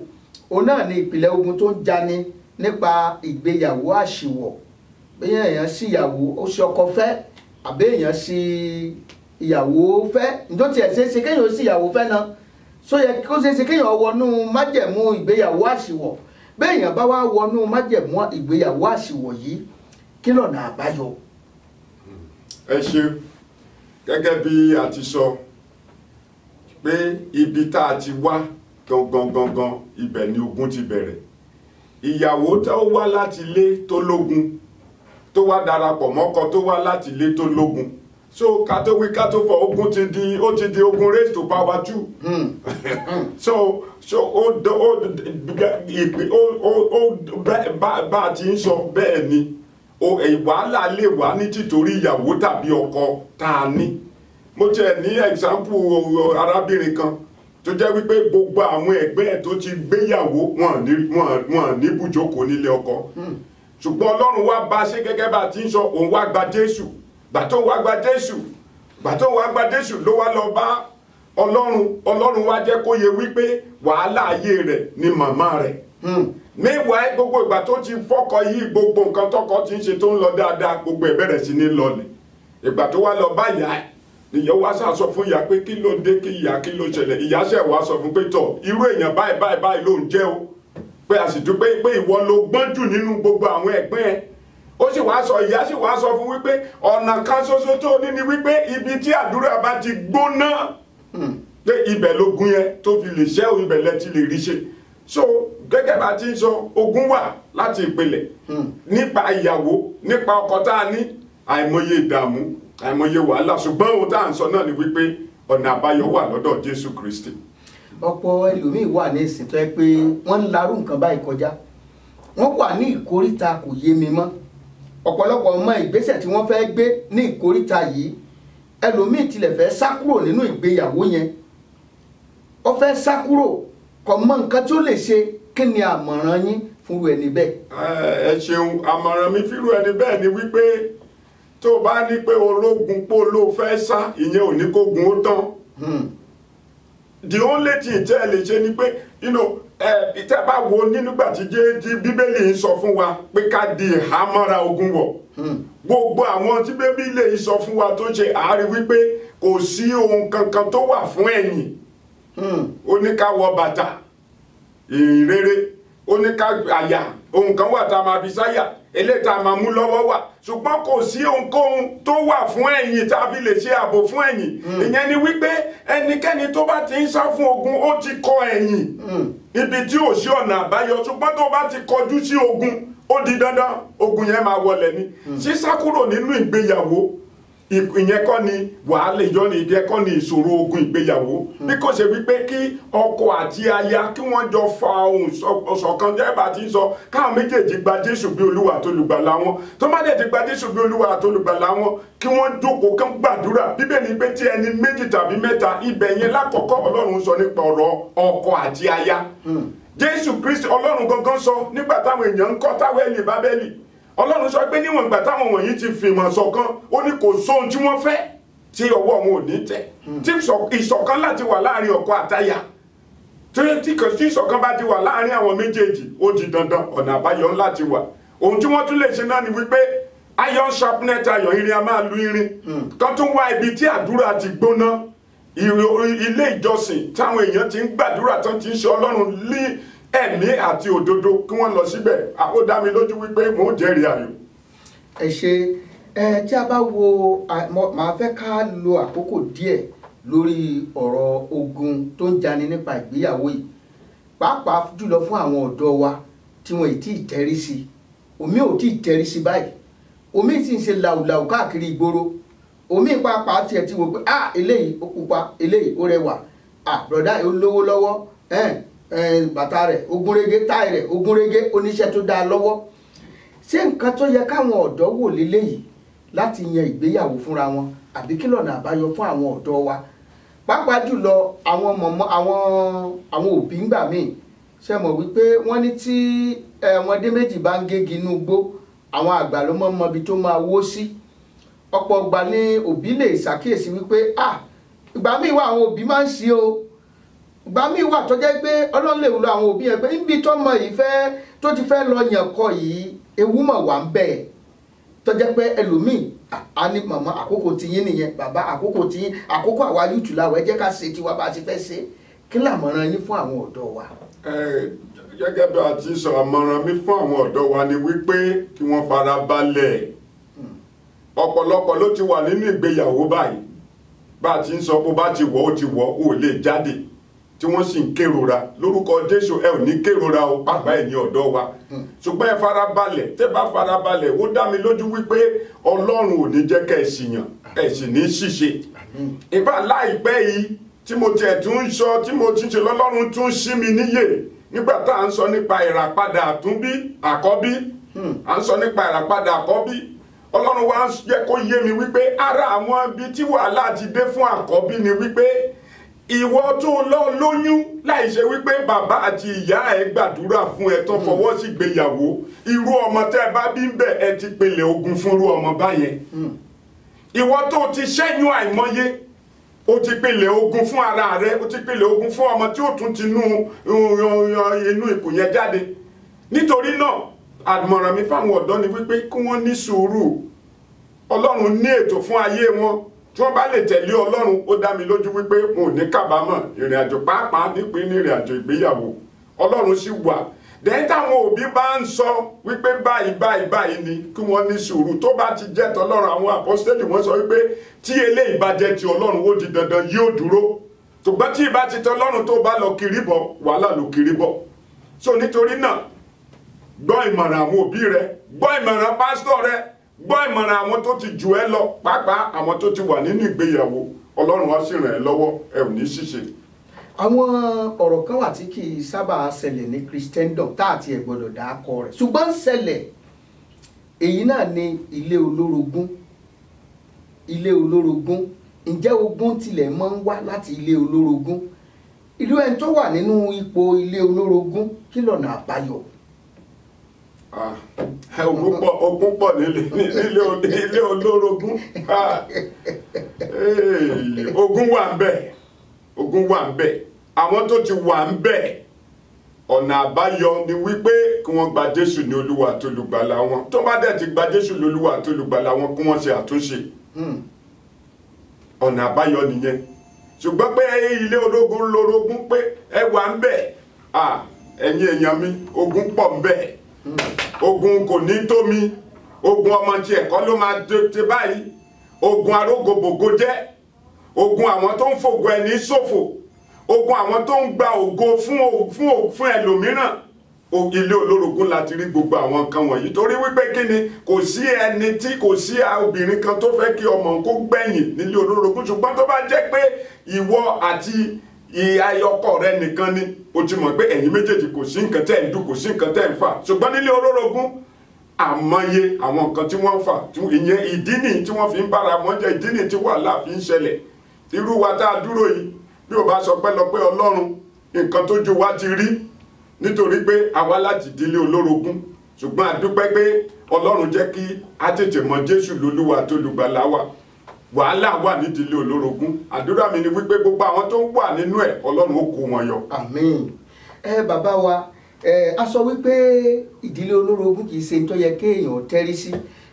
òun náà ni ìpìlẹ̀ ogun tó ń jani nípa ìgbéyàwó àṣìwọ̀. Bẹ́ẹ̀ èèyàn sí ìyàwó ó ṣe ọkọ fẹ́ àbí èèyàn sí ìyàwó fẹ́, ǹjọ́ tiẹ̀ ṣe é ṣe kéèyàn ó sí ìyàwó fẹ́ náà, só yẹ kó ṣe é ṣe kéèyàn wọnú májẹ̀mú ìgbéyàwó àṣìwọ̀. Bẹ́ẹ̀ èèyàn bá wá wọnú májẹ̀mú ìgbéyàwó àṣìwọ̀ yìí, kí lọ̀nà àbáyọ? Ẹ ṣe gẹ́gẹ́ bí a ti sọ pé ibi tá a ti wá gangan ibẹ̀ ni ogun ti bẹ̀rẹ̀. Ìyàwó tó wá láti ilé tó lógun tó wá darapọ̀ mọ́kọ tó wá láti ilé tó lógun, so ká tó wí ká tó fọ ogun ti di ogun raised to power 2. So bá a ti ń sọ bẹ́ẹ̀ ni wàhálà lè wá ní títorí ìyàwó tàbí ọkọ tá a ní. Mo tẹ̀ ní example arábìnrin kan tó jẹ́ wípé gbogbo àwọn ẹgbẹ́ ẹ̀ tó ti gbéyàwó wọn ní bùjókòó nílé ọkọ, ṣùgbọ́n Ọlọ́run wá bá ṣe gẹ́gẹ́ bá ti ń sọ, òun wá gba Jésù. Gbà tó wá gba Jésù ló wá lọ bá Ọlọ́run wá jẹ́ kó yé wípé wàhálà ayé rẹ̀ ni màmá rẹ̀. Meanwhile gbogbo ìgbà tó ti fọ́kọ yìí, gbogbo nǹkan tọ́kọ ti ń ṣe tó ń lọ dáadáa, gbogbo ẹ̀ bẹ̀rẹ̀ sí ní lọlẹ̀. Ìgbà tó wá lọ bá ìyá ẹ̀, ìyá wá sọ fún ìyá pé kí ló dé, kí ìyá kí ló ṣẹlẹ̀. Ìyá ṣẹ̀ wá sọ fún pé tọ̀ irú èèyàn báyìí ló ń jẹ́ o, pé a sì dúpẹ́ pé ìwọ ló gbọ́n jù nínú gbogbo àwọn ẹ̀gbọ́n ẹ̀. Ìyá sì wá sọ fún wípé ọ̀nà kan ṣoṣo tó ní ni wípé ibi tí àdúrà bá ti gbóná pé ibẹ̀ lógun yẹn tó fi lè ṣẹ́ ibẹ̀ lẹ́ ti lè rí ṣe. So gẹ́gẹ́ bá ti ń sọ, ogun wà láti ìpìlẹ̀ nípa ìyàwó, nípa ọkọ tá a ní, àìmọye ìdààmú, àìmọye wàhálà, ṣùgbọ́n ohun tá à ń sọ náà ni wípé ọ̀nà àbáyọ wà lọ́dọ̀ Jésù Kristi. Ọ̀pọ̀ ẹlòmíì wà ní ìsìn tó yẹ pé wọ́n ń larú nǹkan báyìí kọjá, wọ́n wà ní ìkóríta kò yé mi mọ́. Ọ̀pọ̀lọpọ̀ mọ ìgbésẹ̀ tí wọ́n fẹ́ gbé ní ìkóríta yìí. Ẹlòmíì tilẹ̀ fẹ́ sá kúrò nínú ìgbéyàwó yẹn, ó fẹ́ sá kúrò, kò mọ nǹkan tí ó lè ṣe. Kí ni àmọ̀ràn yín fúnrú ẹni bẹ́ẹ̀? Ẹ ṣeun, àmọ̀ràn mi fírú ẹni bẹ́ẹ̀ ni wípé tó bá ní pé ológun pó ló fẹ́ sá, ìyẹn ò ní kógun ó tán. The only thing tẹ́ ẹ lè ṣe ni pé ìtẹ́ bá wo nígbà tí Bíbélì ń sọ fún wa pé ká di ìhámọ́ra ogun wọ̀. Gbogbo àwọn tí Bíbélì ń sọ fún wa tó ṣe àárí wípé kò sí ohun kankan tó wà fún ẹ̀yìn. Ó ní ká wọ bàtà ìrere, ó ní ká àyà, ohun kan wà tá a máa fi sáyà, eléyìí tá a máa mú lọ́wọ́ wà, ṣùgbọ́n kò sí ohunkóhun tó wà fún ẹ̀yìn tá a fi lè ṣe ààbò fún ẹ̀yìn. Ìyẹn ni wípé ẹnikẹ́ni tó bá ti ń sá fún ogun ó ti kọ ẹ̀yìn ibi tí ò sí ọ̀nà àbáyọ, ṣùgbọ́n tó bá ti kọjú sí ogun ó di dandan ogun yẹn máa wọlẹ̀ ni. Sísá kúrò nínú ìgbéyàwó ìyẹn kọ́ ni wàhálà, ìyẹn kọ́ ni ìṣòro ogun ìgbéyàwó, bí kò ṣe wípé kí ọkọ àti aya kí wọ́n jọ fa ohùn ṣọ̀kan jẹ́ bá ti ń sọ, káwọn méjèèjì gba Jésù bí Olúwa àtolùgbàlà wọn. Tó má dẹ̀ ti gba Jésù bí Olúwa àtolùgbàlà wọn, kí wọ́n jókòó kán gbàdúrà. Bíbélì pé tí ẹni méjì tàbí mẹ́ta, ibẹ̀ yẹn lákọ̀ọ́kọ́ Ọlọ́run sọ nípa ọ̀rọ̀ ọkọ àti aya. Jésù Kristi Ọlọ́run gangan sọ nígbà táwọn èèyàn ń kọ́ Táwẹ́lì Bábẹ́lì. Ọlọ́run sọ pé níwọ̀n ìgbà táwọn wọ̀nyí ti fìmọ̀ ṣọ̀kan, ó ní kò sóhun tí wọ́n fẹ́ tí ọwọ́ wọn ò ní tẹ̀. Tí ìṣọ̀kan láti wà láàrin ọkọ àtaya, tí ìṣọ̀kan bá ti wà láàrin àwọn méjèèjì, ó di dandan ọ̀nà àbáyọ láti wà. Ohun tí wọ́n tún lè ṣe náà ni wípé iron sharpnet ayọ̀, irin a máa lu irin. Kan tún wá ibi tí àdúrà ti gbóná, ilé ìjọsìn táwọn èèyàn ti ń gbàdúrà tán ti ń ṣe Ọlọ́run lé ẹ̀mí àti òdodo, kí wọ́n lọ síbẹ̀. Ó dá mi lójú wípé mò ń jẹ́rìí ayọ̀. Ẹ ṣe tí a bá wo, màá fẹ́ ká lo àkókò díẹ̀ lórí ọ̀rọ̀ ogun tó ń jani nípa ìgbéyàwó yìí, pàápàá jùlọ fún àwọn ọ̀dọ́ wa tí wọ́n ì tí ì tẹrí sí. Omi ò tí ì tẹrí sí báyìí, omi sì ń ṣe làwùlàwù káàkiri ìgboro. omi pàápàá tiẹ̀ ti wò pé eléyìí ó pupa eléyìí ó rẹwà broda ó lówó lọ́wọ́ bàtà rẹ̀ ogúnrégé táì rẹ̀ ogúnrégé oníṣẹ́ tó dáa lọ́wọ́. ṣé nǹkan tó yẹ káwọn ọ̀dọ́ wò léléyìí láti yan ìgbéyàwó fúnra wọn àbí kí lọ́nà àbáyọ fún àwọn ọ̀dọ́ wa pàápàá jùlọ àwọn mọ̀mọ́ àwọn òbí ń gbà míì ṣe mọ̀ wípé wọ́n ní tí ọmọdé méjì bá ń gégi inú igbó àwọn àgbà ló mọ ibi tó máa wó sí. ọ̀pọ̀ ìgbà ni òbí lè ṣàkíyèsí wípé ìgbà míì wà àwọn òbí máa ń ṣe o ìgbà míì wà tó jẹ́ pé Ọlọ́run lè wúlò àwọn òbí yẹn pé níbi tọ́mọ yìí tó ti fẹ́ lọ yàn kọ yìí ewu mọ̀ wà ń bẹ̀ tó jẹ́ pé ẹlòmíì a ní màmá àkókò tiyín nìyẹn bàbá àkókò tiyín àkókò àwa yúùtù làwọn ẹ jẹ́ ká ṣe tiwa bá a ti fẹ́ ṣe kí làmọ̀ràn yín fún àwọn ọ̀dọ́ wa. gẹ́gẹ́ bí a ti sọ àmọ̀ràn mi fún àwọn ọ̀dọ́ wa ni wípé kí wọ́n fara balẹ̀ ọ̀pọ̀lọpọ̀ ló ti wà nínú ìgbéyàwó báyìí bá a ti ń sọ bó bá ti wọ̀ ó ti wọ̀ ó lè jáde tí wọ́n sì ń kérora lórúkọ Jésù ẹ ò ní kérora o pàpà ẹ̀yin ọ̀dọ́ wa ṣùgbọ́n ẹ farabalẹ̀ tẹ́ bá farabalẹ̀ ó dá mi lójú wípé Ọlọ́run ò ní jẹ́ kẹ́ ẹ ṣìyàn ẹ sì ní ṣìṣe ìbá láìpẹ́ yìí tí mo tiẹ̀ tún ń sọ tí mo ti ṣe lọ́lọ́run tún ṣí mi níyè nígbà tá à ń sọ nípa ìràpadà àtúnbí àkọ́bí à ń sọ nípa ìràpadà àkọ́bí Ọlọ́run wa jẹ́ kó yé mi wípé ara àwọn ibi tí wàhálà ti dé fún àkọ́bí ni wípé ìwọ tó lọ lóyún láì ṣe wípé bàbá àti ìyá ẹ gbàdúrà fún ẹ tó fọwọ́ sí gbéyàwó irú ọmọ tẹ́ bá bí ń bẹ̀ ẹ ti pèlè ogun fún irú ọmọ báyẹn ìwọ tó ti ṣẹ́yún àìmọye o ti pèlè ogun fún ara rẹ o ti pèlè ogun fún ọmọ tí ó tún ti inú ikùn yẹn jáde nítorí náà àmọ̀ràn mi fáwọn ọ̀dọ́ ni wípé kí wọ́n ní sùúrù Ọlọ́run ní ètò fún ayé wọn tí wọ́n bá lè tẹ̀lé Ọlọ́run ó dá mi lójú wípé mo ò ní kábàámọ̀ ìrìn àjò pàápàá nípìn ní ìrìn àjò ìgbéyàwó Ọlọ́run sì wà dẹ́yìn táwọn òbí bá ń sọ wípé báyìí ni kí wọ́n ní sùúrù tó bá ti jẹ́ tọlọ́run àwọn àpọ́sítélì wọ́n sọ wípé tí eléyìí bá jẹ́ ti Ọlọ́run ó di dandan yóò dúró ṣùgbọ́n tí ìbá ti tọlọ́run tó bá lọ kiri bọ̀ wàhálà ló kiri bọ̀ so nítorí náà gbọ́ ìmọ̀ràn àwọn òbí rẹ gbọ́ ìmọ̀ràn pásítọ̀ rẹ gbọ́ ìmọ̀ràn àwọn tó ti jù ẹ́ lọ pàápàá àwọn tó ti wà nínú ìgbéyàwó Ọlọ́run wá sì ràn ẹ́ lọ́wọ́ ẹ ò ní ṣìṣe. àwọn ọ̀rọ̀ kan wà tí kì í sábà ṣẹlẹ̀ ní Christendom tá àti ẹ̀ gbọ́dọ̀ dá akọ rẹ̀ ṣùgbọ́n ń ṣẹlẹ̀ èyí náà ni ilé olórogún ǹjẹ́ ogún tilẹ̀ máa ń wá láti ilé olórogún ìlú ẹni tó wà nínú ipò ilé olórogún kí lọ́nà àbáyọ. Ogún pọ̀ nílé olórogún ogún wà ń bẹ̀ àwọn tó ti wà ń bẹ̀ ọ̀nà àbáyọ ni wípé kí wọ́n gba Jésù ní Olúwa àti Olùgbàlà wọn tó bá dẹ̀ ti gba Jésù ní Olúwa àti Olùgbàlà wọn kí wọ́n ṣe àtúnṣe ọ̀nà àbáyọ nìyẹn ṣùgbọ́n pé ilé olórogún pé ẹ wà ń bẹ̀ ẹ̀yin èèyàn mi ogun pọ̀ ń bẹ̀ ogun kò ní tó mi ogun ọmọ tí ẹ̀kọ́ ló máa dé báyìí ogun arógbogbògo jẹ́ ogun àwọn tó ń fògo ẹni ṣòfò ogun àwọn tó ń gba ògo fún ẹlòmíràn ilé olórogún láti rí gbogbo àwọn nǹkan wọ̀nyí torí wípé kí ni kò sí ẹni tí kò sí obìnrin kan tó fẹ́ kí ọmọ kó gbẹ̀yìn nílé olórogún ṣùgbọ́n tó bá jẹ́ pé ìwọ àti ọkọ rẹ nìkan ni o ti mọ̀ pé ẹ̀yin méjèèjì kò sí nǹkan tẹ́ ń dù kò sí nǹkan tẹ́ ń fà ṣùgbọ́n nílé olórogún àmọye àwọn nǹkan tí wọ́n ń fà ìyẹn ìdí nìyí tí wọ́n fi ń bára wọn jẹ́ ìdí nìyí tí wàhálà fi ń ṣẹlẹ̀ irú wa tá a dúró yìí bí o bá sọ pẹ́lọpẹ́ Ọlọ́run nǹkan tó ju wa ti rí nítorí pé àwa láti dílé olórogún ṣùgbọ́n a dúpẹ́ pé Ọlọ́run jẹ́ kí a tètè mọ Jésù lólúwa àti olùgbàlà wa wàhálà wà nídìílé olórogún àdúrà mi ni wípé gbogbo àwọn tó ń wà nínú ẹ̀ Ọlọ́run ó kó wọn yọ. Àmín. Bàbá wa a sọ wípé ìdílé olórogún kì í ṣe tó yẹ kéèyàn tẹ́rí sí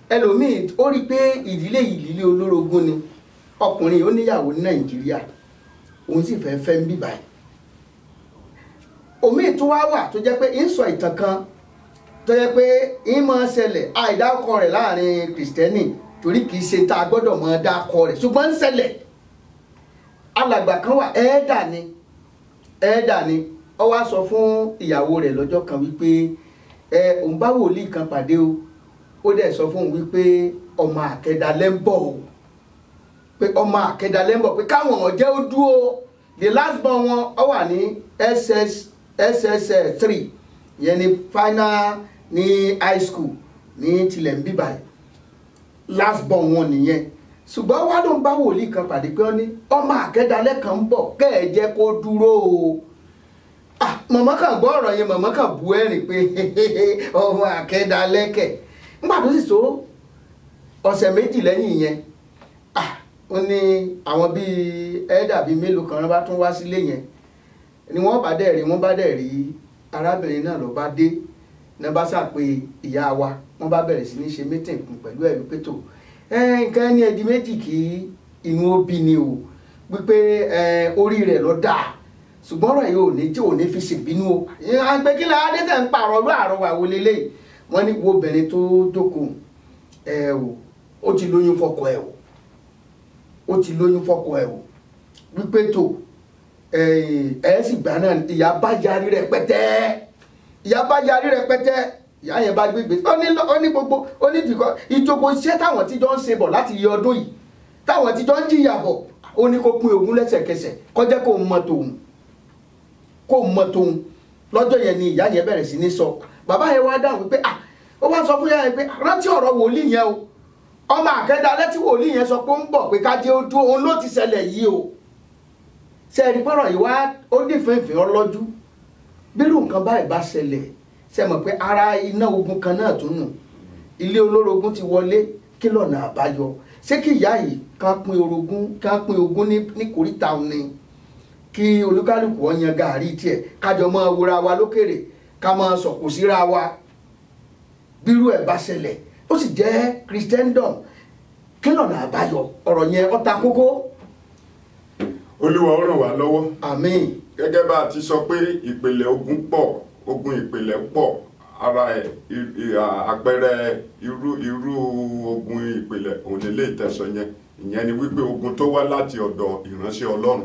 ẹlòmíì ó rí pé ìdílé olórogún ni ọkùnrin ó níyàwó ní Nàìjíríà òun sì fẹ́ fẹ́ ń bí báyìí omi tó wá wà tó jẹ́ pé ń sọ ìtàn kan tó jẹ́ pé ń máa ṣẹlẹ̀ àìdákọ rẹ̀ láàrin Kristẹni torí kìí ṣe tá a gbọ́dọ̀ mọ dákọ rẹ̀ ṣùgbọ́n ń ṣẹlẹ̀ alàgbà kan wà ẹ̀ẹ́dà ni ó wá sọ fún ìyàwó rẹ̀ lọ́jọ́ kan wípé òun bá wòlíì kan pàdé o ó dẹ̀ sọ fún òun wípé ọmọ àkẹ́dalẹ́ ń bọ̀ o pé ọmọ Àkẹ́dalẹ̀ ń bọ̀ pé káwọn ọ̀jẹ́ ó dúró. The last born wọn ó wà ní SS3 yẹn ní final ní high school ní tilẹ̀ ń bíbá yìí last born wọn nìyẹn. Ṣùgbọ́n wá ló ń bá wòlíì kan pàdé pé ó ní ọmọ Àkẹ́dalẹ̀ kan ń bọ̀ kẹ́ ẹ jẹ́ kó dúró o. Màmá kan gbọ́ ọ̀rọ̀ yẹn, màmá kan bu ẹ̀rín pé ọmọ Àkẹ́dalẹ̀ kẹ̀. Nígbà tó sì tó ọ̀sẹ̀ méjì lẹ́yìn yẹn ó ní àwọn bíi ẹ̀ẹ́dà bíi mélòó kan bá tún wá sílé yẹn ni wọ́n bá dẹ̀ rí arábìnrin náà ló bá dé ní bá ṣàpè ìyá wa wọ́n bá bẹ̀rẹ̀ sí ní ṣe mítìn pẹ̀lú ẹ̀rí pé tó nǹkan ẹni ẹ̀dí méjì kí inú ó bí ni o wípé orí rẹ̀ ló dáa ṣùgbọ́n ọ̀rọ̀ yìí ò ní tí ò ní fi ṣèbínú o àgbẹ̀kílẹ̀ adétẹ̀ ń pààrọ̀ ló àrọwà wo lélẹ́yìí wọ́n ní wo obìnrin tó jókòó ó ti lóyún fọ́kọ ẹ̀ o ó ti lóyún fọ́kọ ẹ̀ o wípé tó sì gbà náà ìyá bá yarí rẹpẹtẹ ìyá yẹn bá gbégbé ó ní gbogbo ó ní tìkọ ìjọba iṣẹ́ táwọn tí jọ ń ṣe bọ̀ láti yẹ ọdún yìí táwọn tí jọ ń jìyà bọ̀ ó ní kó pín ogún lẹ́sẹ̀kẹsẹ̀ kọjá kó mọ tòun lọ́jọ́ yẹn ni ìyá yẹn bẹ̀rẹ̀ sí ní sọ bàbá yẹn wá dáhùn wípé ó wá sọ fún ìyá yẹn pé rántí ọ̀rọ̀ wòlíì yẹn o ọmọ Àkẹ́dalẹ̀ tí wòlíì yẹn sọ pé ó ń bọ̀ pé kájé ó dúró òun ló ti ṣẹlẹ̀ yìí o ṣe ẹ̀rí pọ̀rọ̀ yìí wá ó dìfẹ́ǹfẹ́ ọlọ́jú bírú nǹkan báyìí bá ṣẹlẹ̀ ṣe mọ̀ pé ara iná ogun kan náà tún nù ilé olórogún ti wọlé kí lọ́nà àbáyọ ṣé kí ìyá yìí kán pín ogún ní kòríta ni kí olúkálùkù wọn yan gàárì tiẹ̀ kájọ máa wúra wa lókèrè ká máa sọ̀kò síra wa bírú ẹ̀ bá ṣẹlẹ̀ ó sì jẹ́ Christendom kí lọ́nà àbáyọ ọ̀rọ̀ yẹn ó ta kókó. Olúwa ó ràn wá lọ́wọ́. Àmín. Gẹ́gẹ́ bá a ti sọ pé ìpìlẹ̀ ogun ìpìlẹ̀ pọ̀ ara ẹ̀ àpẹẹrẹ irú ogun ìpìlẹ̀ òun lè tẹ̀sán yẹn ìyẹn ni wípé ogun tó wá láti ọ̀dọ̀ ìránṣẹ́ Ọlọ́run.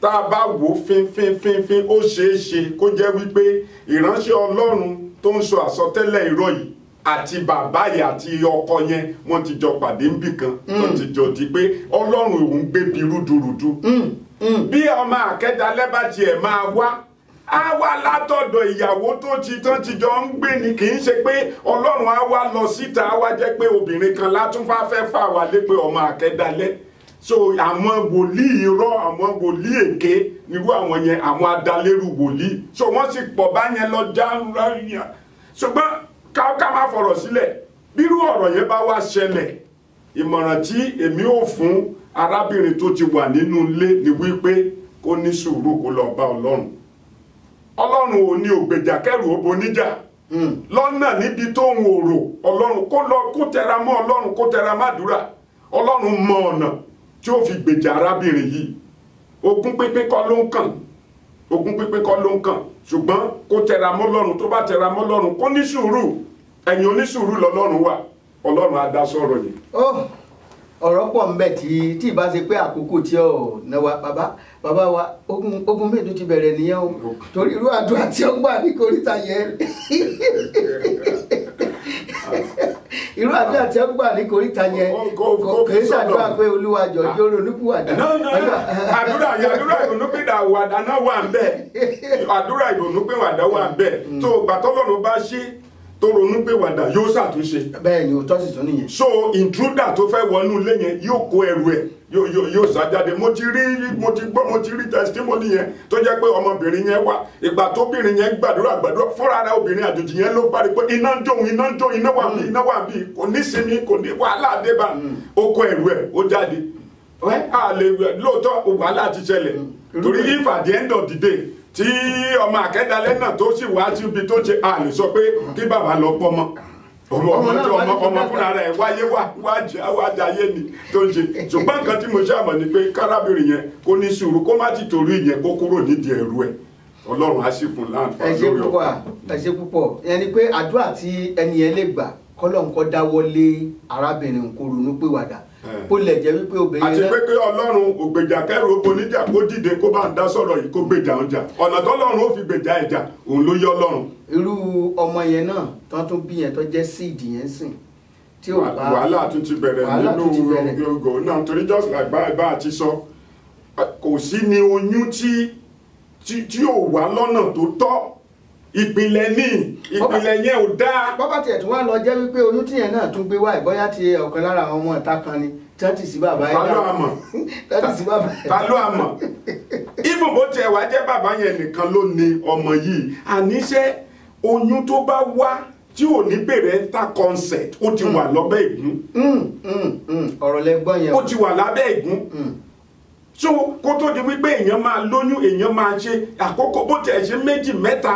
Tá a bá wò fínfín ó ṣeé ṣe kó jẹ́ wípé ìránṣẹ́ Ọlọ́run tó ń sọ àsọtẹ́lẹ̀ irọ́ yìí àti bàbá yìí àti ọkọ yẹn wọ́n ti jọ pàdé níbì kan wọ́n ti jọ di pé Ọlọ́run òun gbé bi rúdurùdu bí ọmọ Àkẹ́dalẹ̀ bá tiẹ̀ máa wá á wá látọ̀dọ̀ ìyàwó tán ti jọ ń gbé ni kì í ṣe pé Ọlọ́run á wá lọ síta á wá jẹ́ pé obìnrin kan látúnfáfẹ́ fà wá lé pé ọmọ Àkẹ́dalẹ̀ so àwọn wòlíì irọ́ àwọn wòlíì èké nírú àwọn yẹn àwọn adalérú wòlíì so wọ́n sì pọ̀ báyẹn lọ já ṣùgbọ́n ká má fọ̀rọ̀ sílẹ̀ bírú ọ̀rọ̀ yẹn bá wá ṣẹlẹ̀ ìmọ̀ràn tí èmi ò fún arábìnrin tó ti wà nínú ilé ni wípé kó ní sùúrù kó lọ bá Ọlọ́run ò ní ògbèjà kẹrù òbò níjà lọ́nà níbi tó ń wòrò Ọlọ́run kó tẹra mọ́ Ọlọ́run kó tẹra má dúrà Ọlọ́run mọ ọ̀nà tí ó fi gbèjà arábìnrin yìí ogún pínpín kọ́ ló ń kàn ṣùgbọ́n kó tẹra mọ́ Ọlọ́run tó bá tẹra mọ́ Ọlọ́run kó ní sùúrù ẹ̀yin onísùúrù lọ́lọ́run wà Ọlọ́run á dá sọ̀rọ̀ yìí. ọ̀rọ̀ pọ̀ ń bẹ tí ìbá ṣe pé àkókò tí ọ̀ náwa bàbá wa ogun mélòó ti bẹ̀rẹ̀ nìyẹn o torí irú àdúrà tí ó gbà ní koríta yẹn irú àdúrà tí ó gbà ní koríta yẹn kìí ṣàdúrà pé Olúwa jọ̀ọ́ ronúpìwàdà. àdúrà ìrònúpìwàdà náà wà ń bẹ àdúrà ìrònúpìwàdà wà ń bẹ tó gbàtọ́lọ́run bá ṣe tó ronúpìwàdà yóò ṣàtúnṣe. bẹ́ẹ̀ ni òótọ́ sì tún nìyẹn. so intruder tó fẹ́ wọnú ilé yẹn yóò kó ẹrù ẹ̀ yóò ṣàjáde mo ti rí testimony yẹn tó jẹ́ pé ọmọbìnrin yẹn wá ìgbà tóbìnrin yẹn gbàdúrà fúnra rẹ̀ obìnrin àjòjì yẹn ló parí pé iná ń jó iná wà bí kò ní sinmi kò ní wàhálà débà ó kó ẹrù ẹ̀ ó jáde lóòótọ́ wàhálà ti ṣẹlẹ̀ torí if at the end of the day tí ọmọ Àkẹ́dalẹ̀ náà tó sì wá síbi tó ṣe a lè sọ pé kí bàbá lọ pọ́mọ ọmọ fúnra rẹ̀ wáyé wá jayé ni tó ń ṣe ṣùgbọ́n nǹkan tí mo ṣàmọ̀ ni pé kárábìnrin yẹn kó ní sùúrù kó má ti torí ìyẹn kó kúrò nídìí ẹrù ẹ̀ Ọlọ́run á sì fún láǹfààní lórí ọ̀pọ̀. ẹ ṣé púpọ̀ ẹni pé àdúrà tí ẹni yẹn lè gbà kọ́lọ́n kó dáwọ́ lé arábìnrin kó ronúpìwàdà kó lè jẹ́ wípé obìnrin náà. àti pé Ọlọ́run ògbèjà kẹrù ogun níjà kó dìde kó bá ń dá sọ̀rọ̀ yìí kó gbèjà ọjà ọ̀nà tọ́lọ́run ó fi gbèjà ẹ̀jà òun ló yọ Ọlọ́run. irú ọmọ yẹn náà tán tún bí yẹn tó jẹ́ síìdì yẹn sìn tí ò bá wàhálà tún ti bẹ̀rẹ̀ nínú ògò náà torí just like bá a ti sọ kò sí ní oyún tí ò wá lọ́nà tó tọ́ ìpìlẹ̀ yẹn ò dáa. bọ́bá tiẹ̀ tún wá lọ jẹ́ wípé oyún tíyẹn náà tún gbé wá ìbọ́yá ti ọ̀kan lára àwọn ọmọ ìta kan ni tẹ́tì sí bàbá yẹn. ta ló àmọ̀ ta ló àmọ̀ ibùn bó tiẹ̀ wá jẹ́ bàbá yẹn nìkan ló ní ọmọ yìí àníṣe oyún tó bá wá tí ò ní parental consent ó ti wà lábẹ́ ègún. ọ̀rọ̀ lẹ́gbọ́n yẹn. ó ti wà lábẹ́ ègún. so kó tó di wípé èèyàn máa lóyún èèyàn máa ṣe àkókò bó tiẹ̀ ṣe méjì mẹ́ta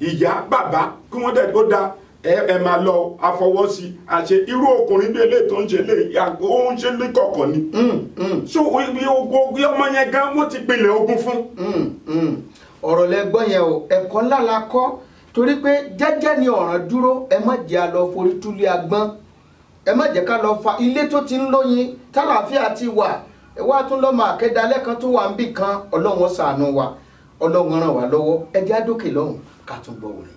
ìyá bàbá kí wọ́n dẹ̀ tó da ẹ máa lọ àfọwọ́sí àṣẹ irú ọkùnrin bí eléyìí tó ń ṣe lè ó ń ṣe ní kọ̀kọ̀ ni. so ogun ọmọ yẹn gan wọ́n ti pilẹ̀ ogun fún. ọ̀rọ̀ lẹ́gbọ́n yẹn o ẹ̀kọ́ ńlá la kọ́ torí pé jẹ́jẹ́ ni ọ̀ràn dúró ẹ má jẹ́ a lọ forí túlé agbọ́n ẹ má jẹ́ ká lọ fa ilé tó ti ń lóyin tálàáfíà ti wà ẹ wá tún lọ́mọ àkẹ́dálẹ́ kan tó wà ń bì kan ọlọ́run ṣàánú wa ọlọ́run ràn wá lọ́wọ́ ẹ jẹ́ àdókè lọ́hùn ká tún gbọ́ òun.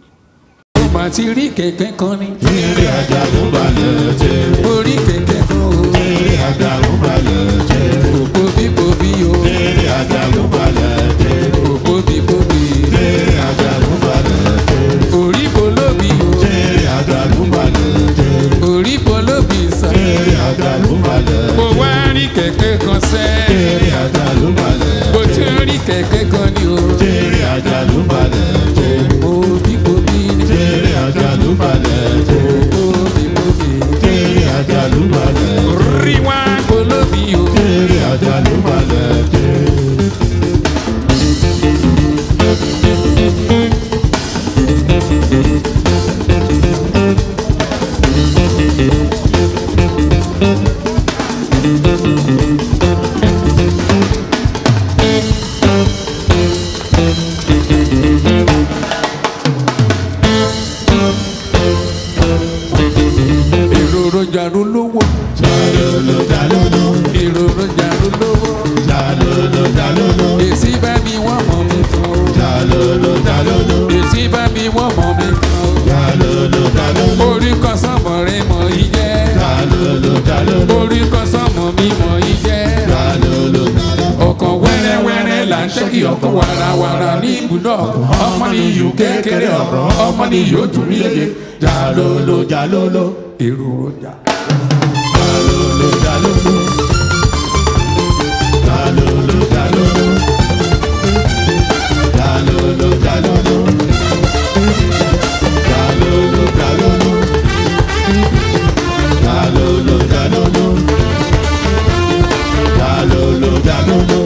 ó mà ti rí kẹ̀kẹ́ kan ní. eré ajá ló balẹ̀ jẹ́. orí kẹ̀kẹ́ kan o. eré ajá ló balẹ̀ jẹ́. òpó bíbóbí o. eré ajá ló balẹ̀ jẹ́. òpó bíbóbí. eré ajá ló balẹ̀ jẹ́. orí polóbi o. eré ajá ló balẹ̀ jẹ́. orí polóbi sá. eré ajá ló balẹ̀ jẹ́. mo wá rí kẹ̀kẹ́ kan sẹ́. eré ajá ló balẹ̀ jẹ́. mo tún rí kẹ̀kẹ́ kan ní o. eré ajá ló balẹ̀ jẹ́. òpó bíbóbí ni. eré ajá ló balẹ̀ jẹ́. òpó bíbóbí. eré ajá ló balẹ̀ jẹ́. rí wá polóbi o. eré ajá ló balẹ̀ jẹ́. èrò jàrú lówó. Jalolo jalolo èrò jàrú lówó. jalolo jalolo èsì bá mi wọ́n mọ̀ mi tán o. jalolo jalolo èsì bá mi wọ́n mọ̀ mi tán o. jalolo jalolo orí kan sọ́mọ̀ rẹ mọ̀ yí jẹ́. jalolo jalolo orí kan sọ́mọ̀ mi mọ̀ yí jẹ́. jalolo ọkàn wẹ́rẹ́wẹ́rẹ́ là ń ṣẹ́kì ọkàn wàràwàrà ní ibùdó ọmọ ni yóò kékeré ọ̀rọ̀ ọmọ ni yóò tún rí lè. jalolo jalolo èrò ọjà. jalolo jalolo jalolo jalolo jalolo jalolo jalolo jalolo jalolo jalolo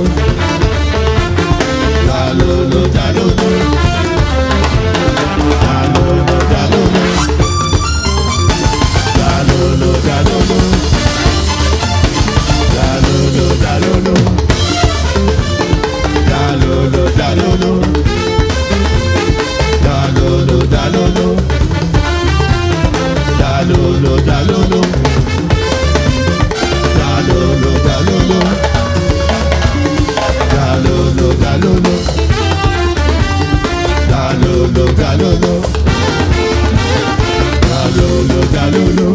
jalolo jalolo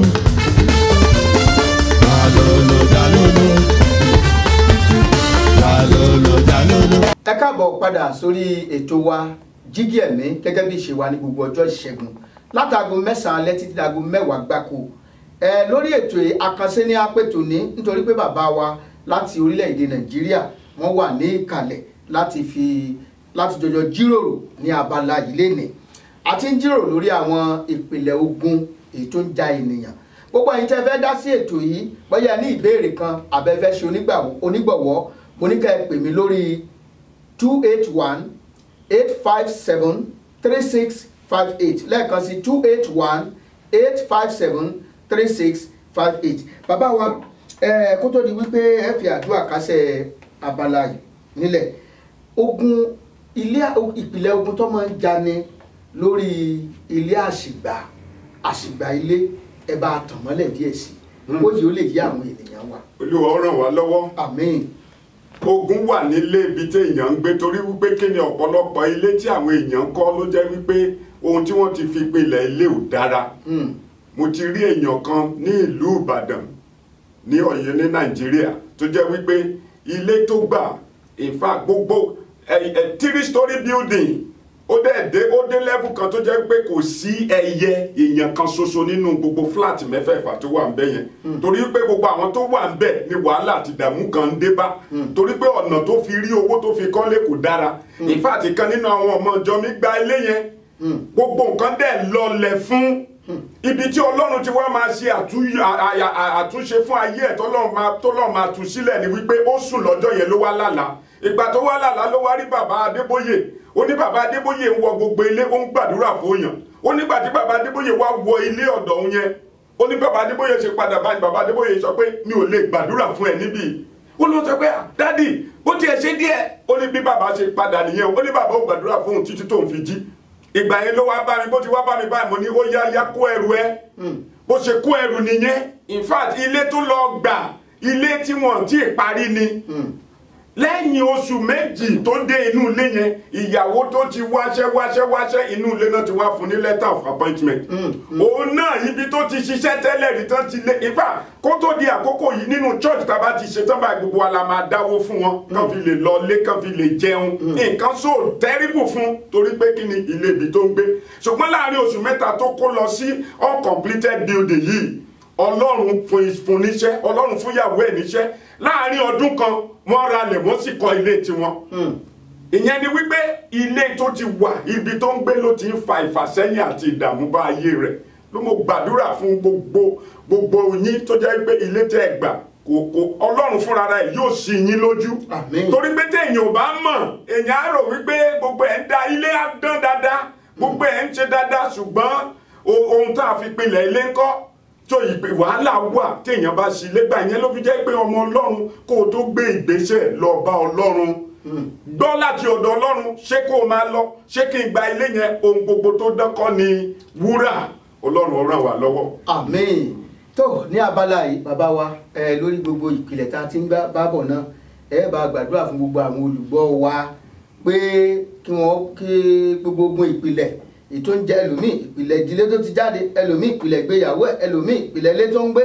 jalolo jalolo ẹ káàbọ̀ padà sórí ètò wa jígí ẹ̀mí gẹ́gẹ́ bí ìṣe wa ní gbogbo ọjọ́ ìṣẹ́gun látago 9 alẹ́ títí dago 10 gbáko lórí ètò àkànṣe ní apètò ní nítorí pé bàbá wa láti orílẹ̀-èdè nàìjíríà wọ́n wà ní ìkàlẹ̀ láti jọjọ jíròrò ní abala yìí lénìí a ti ń jíròrò lórí àwọn ìpìlẹ̀ ogun èyí tó ń ja ènìyàn gbogbo ẹ̀yin tẹ́ fẹ́ dá sí ètò yìí bóyá ní ìbéèrè kan àbẹ́fẹ́ ṣe onígbọ̀wọ́ mo ní ká ẹ pè mí lórí 281 857 3658 lẹ́ẹ̀kan sí 281 857 3658 bàbá wa kó tó di wípé ẹ fi àdúrà kásẹ̀ abala yìí nílẹ̀ ogun ìpìlẹ̀ ogun tó máa ń jani lórí ilé àṣìgbà ilé ẹ bá tàn mọ́lẹ̀ díẹ̀ sí ó yìí ó lè yí àwọn ènìyàn wa. Olúwa ràn wá lọ́wọ́. àmín. Ogun wà nílé ibi tí èèyàn ń gbé torí wípé kí ni ọ̀pọ̀lọpọ̀ ilé tí àwọn èèyàn kọ́ ló jẹ́ wípé ohun tí wọ́n ti fi pilẹ̀ ilé ò dára. mo ti rí èèyàn kan ní ìlú Ìbàdàn ní Ọ̀yọ́ ní Nàìjíríà tó jẹ́ wípé ilé tó gbà in fact gbogbo 3-story building ó dé level kan tó jẹ́ pé kò sí ẹyẹ èèyàn kan ṣoṣo nínú gbogbo flat mẹ́fẹ̀ẹ̀fà tó wà ń bẹ̀ yẹn torí pé gbogbo àwọn tó wà ń bẹ̀ ni wàhálà àti ìdààmú kan ń dé bá torí pé ọ̀nà tó fi rí owó tó fi kọ́lé kò dára in fact kan nínú àwọn ọmọ ìjọ mi gba ilé yẹn gbogbo nǹkan dẹ̀ lọlẹ̀ fún ibi tí Ọlọ́run ti wá máa ṣe àtúnṣe fún ayé ẹ̀ tọ́lọ́run máa tú sílẹ̀ ni wípé ó sùn lọ́jọ́ yẹn ló wá lálàá ìgbà tó wá lálàá ló wá rí bàbá Adébóyè ó ní bàbá Adébóyè ń wọ gbogbo ilé ó ń gbàdúrà fóyàn ó nígbà tí bàbá Adébóyè wá wọ ilé ọ̀dọ̀ òun yẹn ó ní bàbá Adébóyè ṣe padà báyìí bàbá Adébóyè sọ pé mi ò lè gbàdúrà fún ẹ níbí ó ló sọ pé dádì bó tiẹ̀ ṣe díẹ̀ ó ní bí bàbá ṣe padà nìyẹn ó ní bàbá ò gbàdúrà fún òun títí tóun fi jí ìgbà yẹn ló wá bá mi bó ti wá bá mi báyìí mo ní ó yá kó ẹrù ẹ bó ṣe kó ẹrù nìyẹn in fact ilé tó lọ gbà ilé tí wọ́n ti parí ni lẹ́yìn oṣù méjì tó dé inú ilé yẹn ìyàwó tó ti wáṣẹ́ inú ilé náà ti wá fún ní letter of appointment òun náà ibi tó ti ṣiṣẹ́ tẹ́lẹ̀ rí tán ti lé ifá kó tó di àkókò yìí nínú church tá a bá ti ṣe tán báyìí gbogbo wa la máa dáwó fún wọn kán fi lè lọ lé kán fi lè jẹun nǹkan so terrible fún torí pé kí ni ilé ibi tó ń gbé ṣùgbọ́n láàrin oṣù mẹ́ta tó kó lọ sí uncompleted building yìí Ọlọ́run fún níṣẹ́ Ọlọ́run fún ìyàwó ẹ̀ níṣẹ́ láàrin ọdún kan wọ́n ralẹ̀ wọ́n sì kọ́ ilé tiwọn ìyẹn ni wípé ilé tó ti wà ibi tó ń gbé ló ti ń fa ìfàsẹ́yìn àti ìdààmú bá ayé rẹ̀ ló mo gbàdúrà fún gbogbo yín tó jẹ́ pé ilé tẹ́ ẹ gbà kò Ọlọ́run fúnra rẹ̀ yóò ṣí yín lójú torí pé téèyàn ò bá mọ̀ èèyàn á rò wípé gbogbo ẹ̀ ń da ilé á dán dáadáa gbogbo ẹ̀ ń ṣe dáadáa ṣùgbọ́n ohun tá a fi pinlẹ̀ ilé ńkọ́ tó ìpè wàhálà wà téèyàn bá ṣí lẹ́gbà yẹn ló fi jẹ́ pé ọmọ Ọlọ́run kó o tó gbé ìgbésẹ̀ lọ bá Ọlọ́run gbọ́ láti ọ̀dọ̀ Ọlọ́run ṣé kó o máa lọ ṣé kí n gba ilé yẹn ohun gbogbo tó dánkọ́ ni wúrà Ọlọ́run ó ràn wá lọ́wọ́. àmín. tó ní abala yìí bàbá wa lórí gbogbo ìpìlẹ̀ tá a ti ń bá bọ̀ náà bá gbàdúrà fún gbogbo àwọn olùgbọ́ wa pé kí gbogbo ogun ìpìlẹ̀ ètò ń jẹ ẹlòmíì ìpìlẹ̀ ìdílé tó ti jáde ẹlòmíì ìpìlẹ̀ ìgbéyàwó ẹlòmíì ìpìlẹ̀ ilé tó ń gbé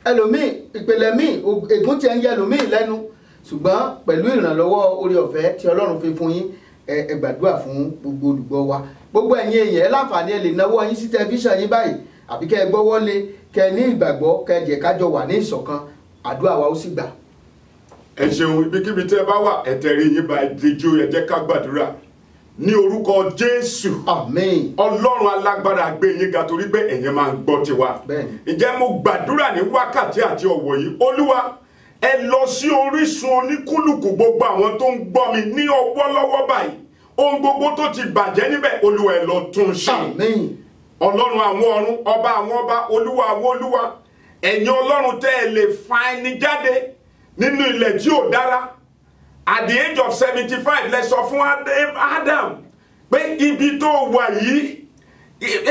ẹlòmíì ìpìlẹ̀ míì ègún tí ẹ ń yẹ ẹlòmíì lẹ́nu ṣùgbọ́n pẹ̀lú ìrànlọ́wọ́ orí ọ̀fẹ́ tí Ọlọ́run fi fún yín ẹ gbàdúrà fún gbogbo olùgbọ́ wa gbogbo ẹ̀yin èèyàn ẹ láǹfààní ẹ lè náwó yín sí tẹlifíṣàn yín báyìí àbí kẹ́ ẹ gbọ́wọ́ lé kẹ́ ẹ ní ìgbàgbọ́ kẹ́ ẹ jẹ́ kájọ wà ní ìṣọ̀kan àdúrà wa ó sì gbà. ẹ ṣeun ibikíbi tẹ́ ẹ bá wà ẹ tẹrí yín bá ẹ dijú ẹ jẹ́ ká gbàdúrà ní orúkọ Jésù àmín. Ọlọ́run alágbára gbé yín ga torí pé ẹ̀yin máa ń gbọ́ tiwa ǹjẹ́ mo gbàdúrà ní wákàtí àti ọ̀wọ̀ yìí Olúwa ẹ lọ sí orísun oníkúlùkù gbogbo àwọn tó ń gbọ́ mi ní ọwọ́ lọ́wọ́ báyìí ohun gbogbo tó ti bàjẹ́ níbẹ̀ Olúwa ẹ lọ tún ṣe Ọlọ́run àwọn ọ̀run ọba àwọn ọba Olúwa àwọn olúwa ẹ̀yin Ọlọ́run tẹ́ ẹ lè fa ẹni jáde nínú ilẹ̀ tí ò dára at the age of 75 lẹ sọ fún Adam pé ibi tó wà yìí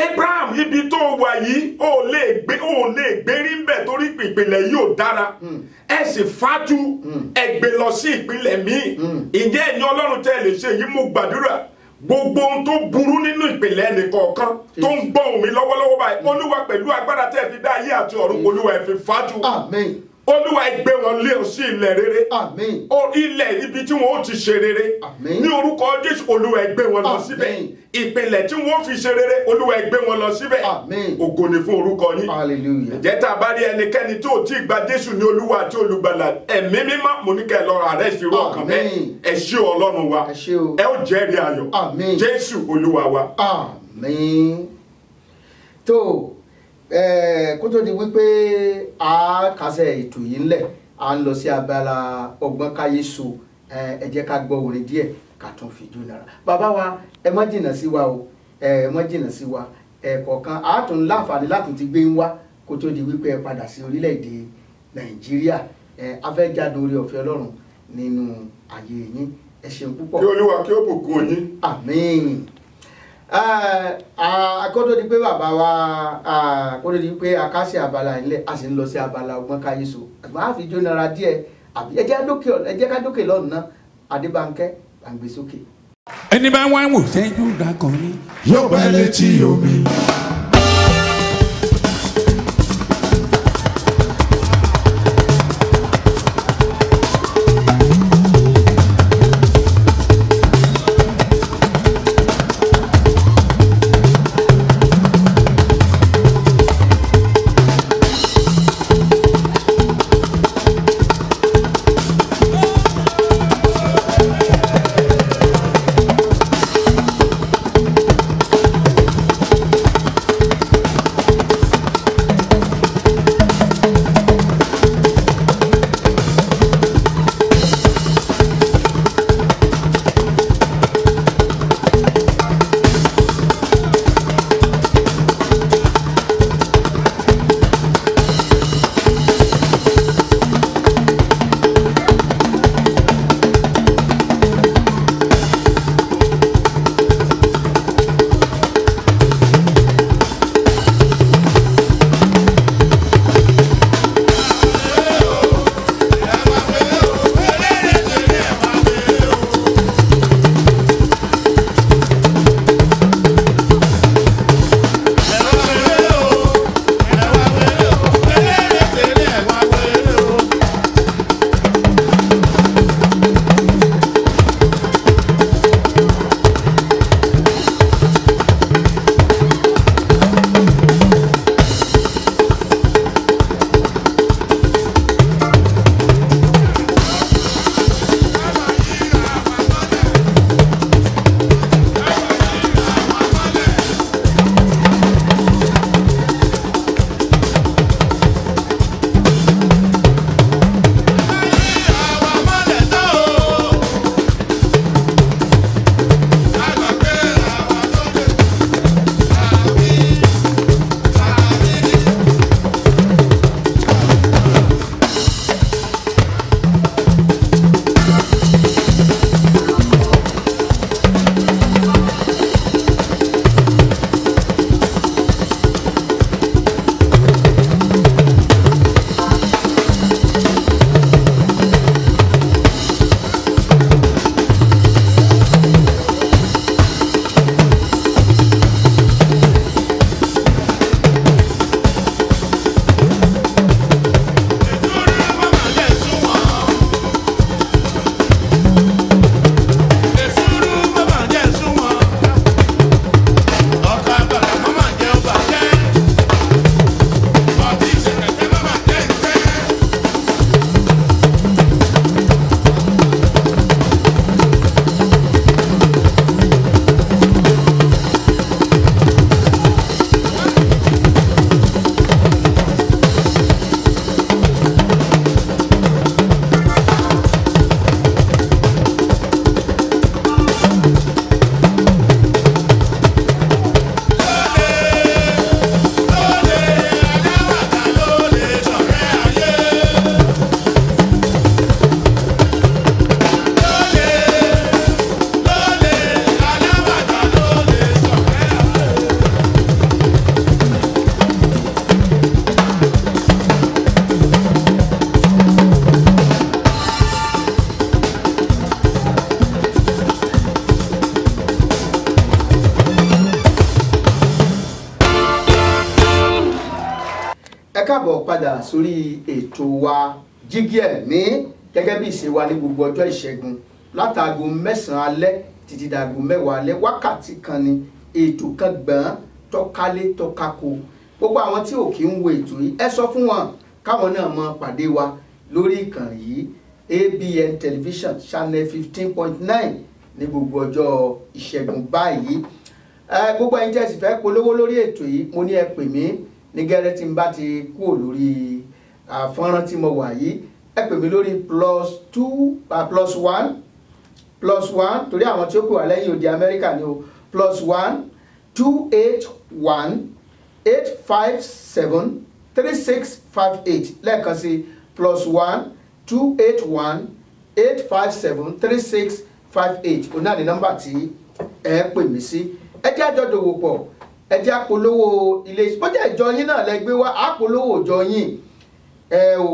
Abraham ibi tó wà yìí ó lè gbérí ń bẹ̀ torí ìpìlẹ̀ yìí ò dára ẹ sì fájú ẹ gbé lọ sí ìpìlẹ̀ míì ǹjẹ́ ẹ̀yin Ọlọ́run tẹ́ lè ṣe yìí mo gbàdúrà gbogbo ohun tó burú nínú ìpìlẹ̀ ẹnìkọ̀ọ̀kan tó ń gbọ́ omi lọ́wọ́lọ́wọ́ báyìí Olúwa pẹ̀lú agbára tẹ́ fi dá ayé àti ọ̀run Olúwa ẹ fi fájú Olúwa ẹ gbé wọn lé sí ilẹ̀ rere ilẹ̀ ibi tí wọn ó ti ṣe rere ní orúkọ Jésù Olúwa ẹ gbé wọn lọ síbẹ̀ ìpìlẹ̀ tí wọn ó fi ṣe rere Olúwa ẹ gbé wọn lọ síbẹ̀ ògo ni fún orúkọ yín ǹjẹ́ tá a bá rí ẹnikẹ́ni tó ti gba Jésù ní Olúwa àti olùgbàlà ẹ̀mí mímọ́ mo ní kẹ́ ẹ lọ́ọ́ àrẹ́ ìṣirò ọkàn bẹ́ẹ̀ ẹ ṣé Ọlọ́run wa ẹ ó jẹ́rìí ayọ̀ Jésù Olúwa wa. àmín. tó kó tó di wípé a kásẹ̀ ètò yìí ńlẹ̀ à ń lọ sí abala ọgbọ́n káyé so ẹ jẹ́ ká gbọ́ orin díẹ̀ ká tún fi jó náírà bàbá wa ẹ má jìnnà sí wa o ẹ má jìnnà sí wa kọ̀ọ̀kan a tún láǹfààní láti ti gbé ń wá kó tó di wípé ẹ padà sí orílẹ̀-èdè Nàìjíríà afẹ́jáde orí ọ̀fẹ́ Ọlọ́run nínú ayé yín ẹ ṣeun púpọ̀. kí Olúwa kí ó bùkún yín. àmín. Kó tó di pé bàbá wa kó tó di pé a ká sí abala ilẹ̀ a sì ń lọ sí abala ọgbọ́n káyé so àgbà á fi jó náírà díẹ̀ àbí ẹ jẹ́ ká dókè lọ́nà Adébánkẹ́ àgbè sókè. ẹni bá wá wò sẹ́jú dákan ní. yóò bá létí omi. káàbọ̀ padà sórí ètò wa Jígí Ẹ̀mí gẹ́gẹ́ bí ìṣe wa ní gbogbo ọjọ́ ìṣẹ́gun látàgò 9 alẹ́ títí dàgò 10 alẹ́ wákàtí kan ni ètò kan gbọ̀n tọ́kálé tọ́kákò gbogbo àwọn tí ò kí ń wo ètò yìí ẹ sọ fún wọn káwọn náà mọ pàdé wa lórí ìkànnì yìí ABN television channel 15.9 ní gbogbo ọjọ́ ìṣẹ́gun báyìí gbogbo ẹ̀yin tí ẹ sì fẹ́ polówó lórí ètò yìí mo ní ẹ pè mí ní gẹ́rẹ́ tí n bá ti kúrò lórí fọ́nrán tí mo wà yìí ẹ pè mí lórí +1 torí àwọn tí ó pè wá lẹ́yìn òde Amẹ́ríkà ni o +1 281 857 3658 lẹ́ẹ̀kan sí +1 281 857 3658 òun náà ni nọ́mbà tí ẹ pè mí sí ẹ jẹ́ àjọ dòwò pọ̀ ẹ jẹ́ àpolówó ilé bọ́jà ìjọ yín náà lẹ gbé wá àpolówó ìjọ yín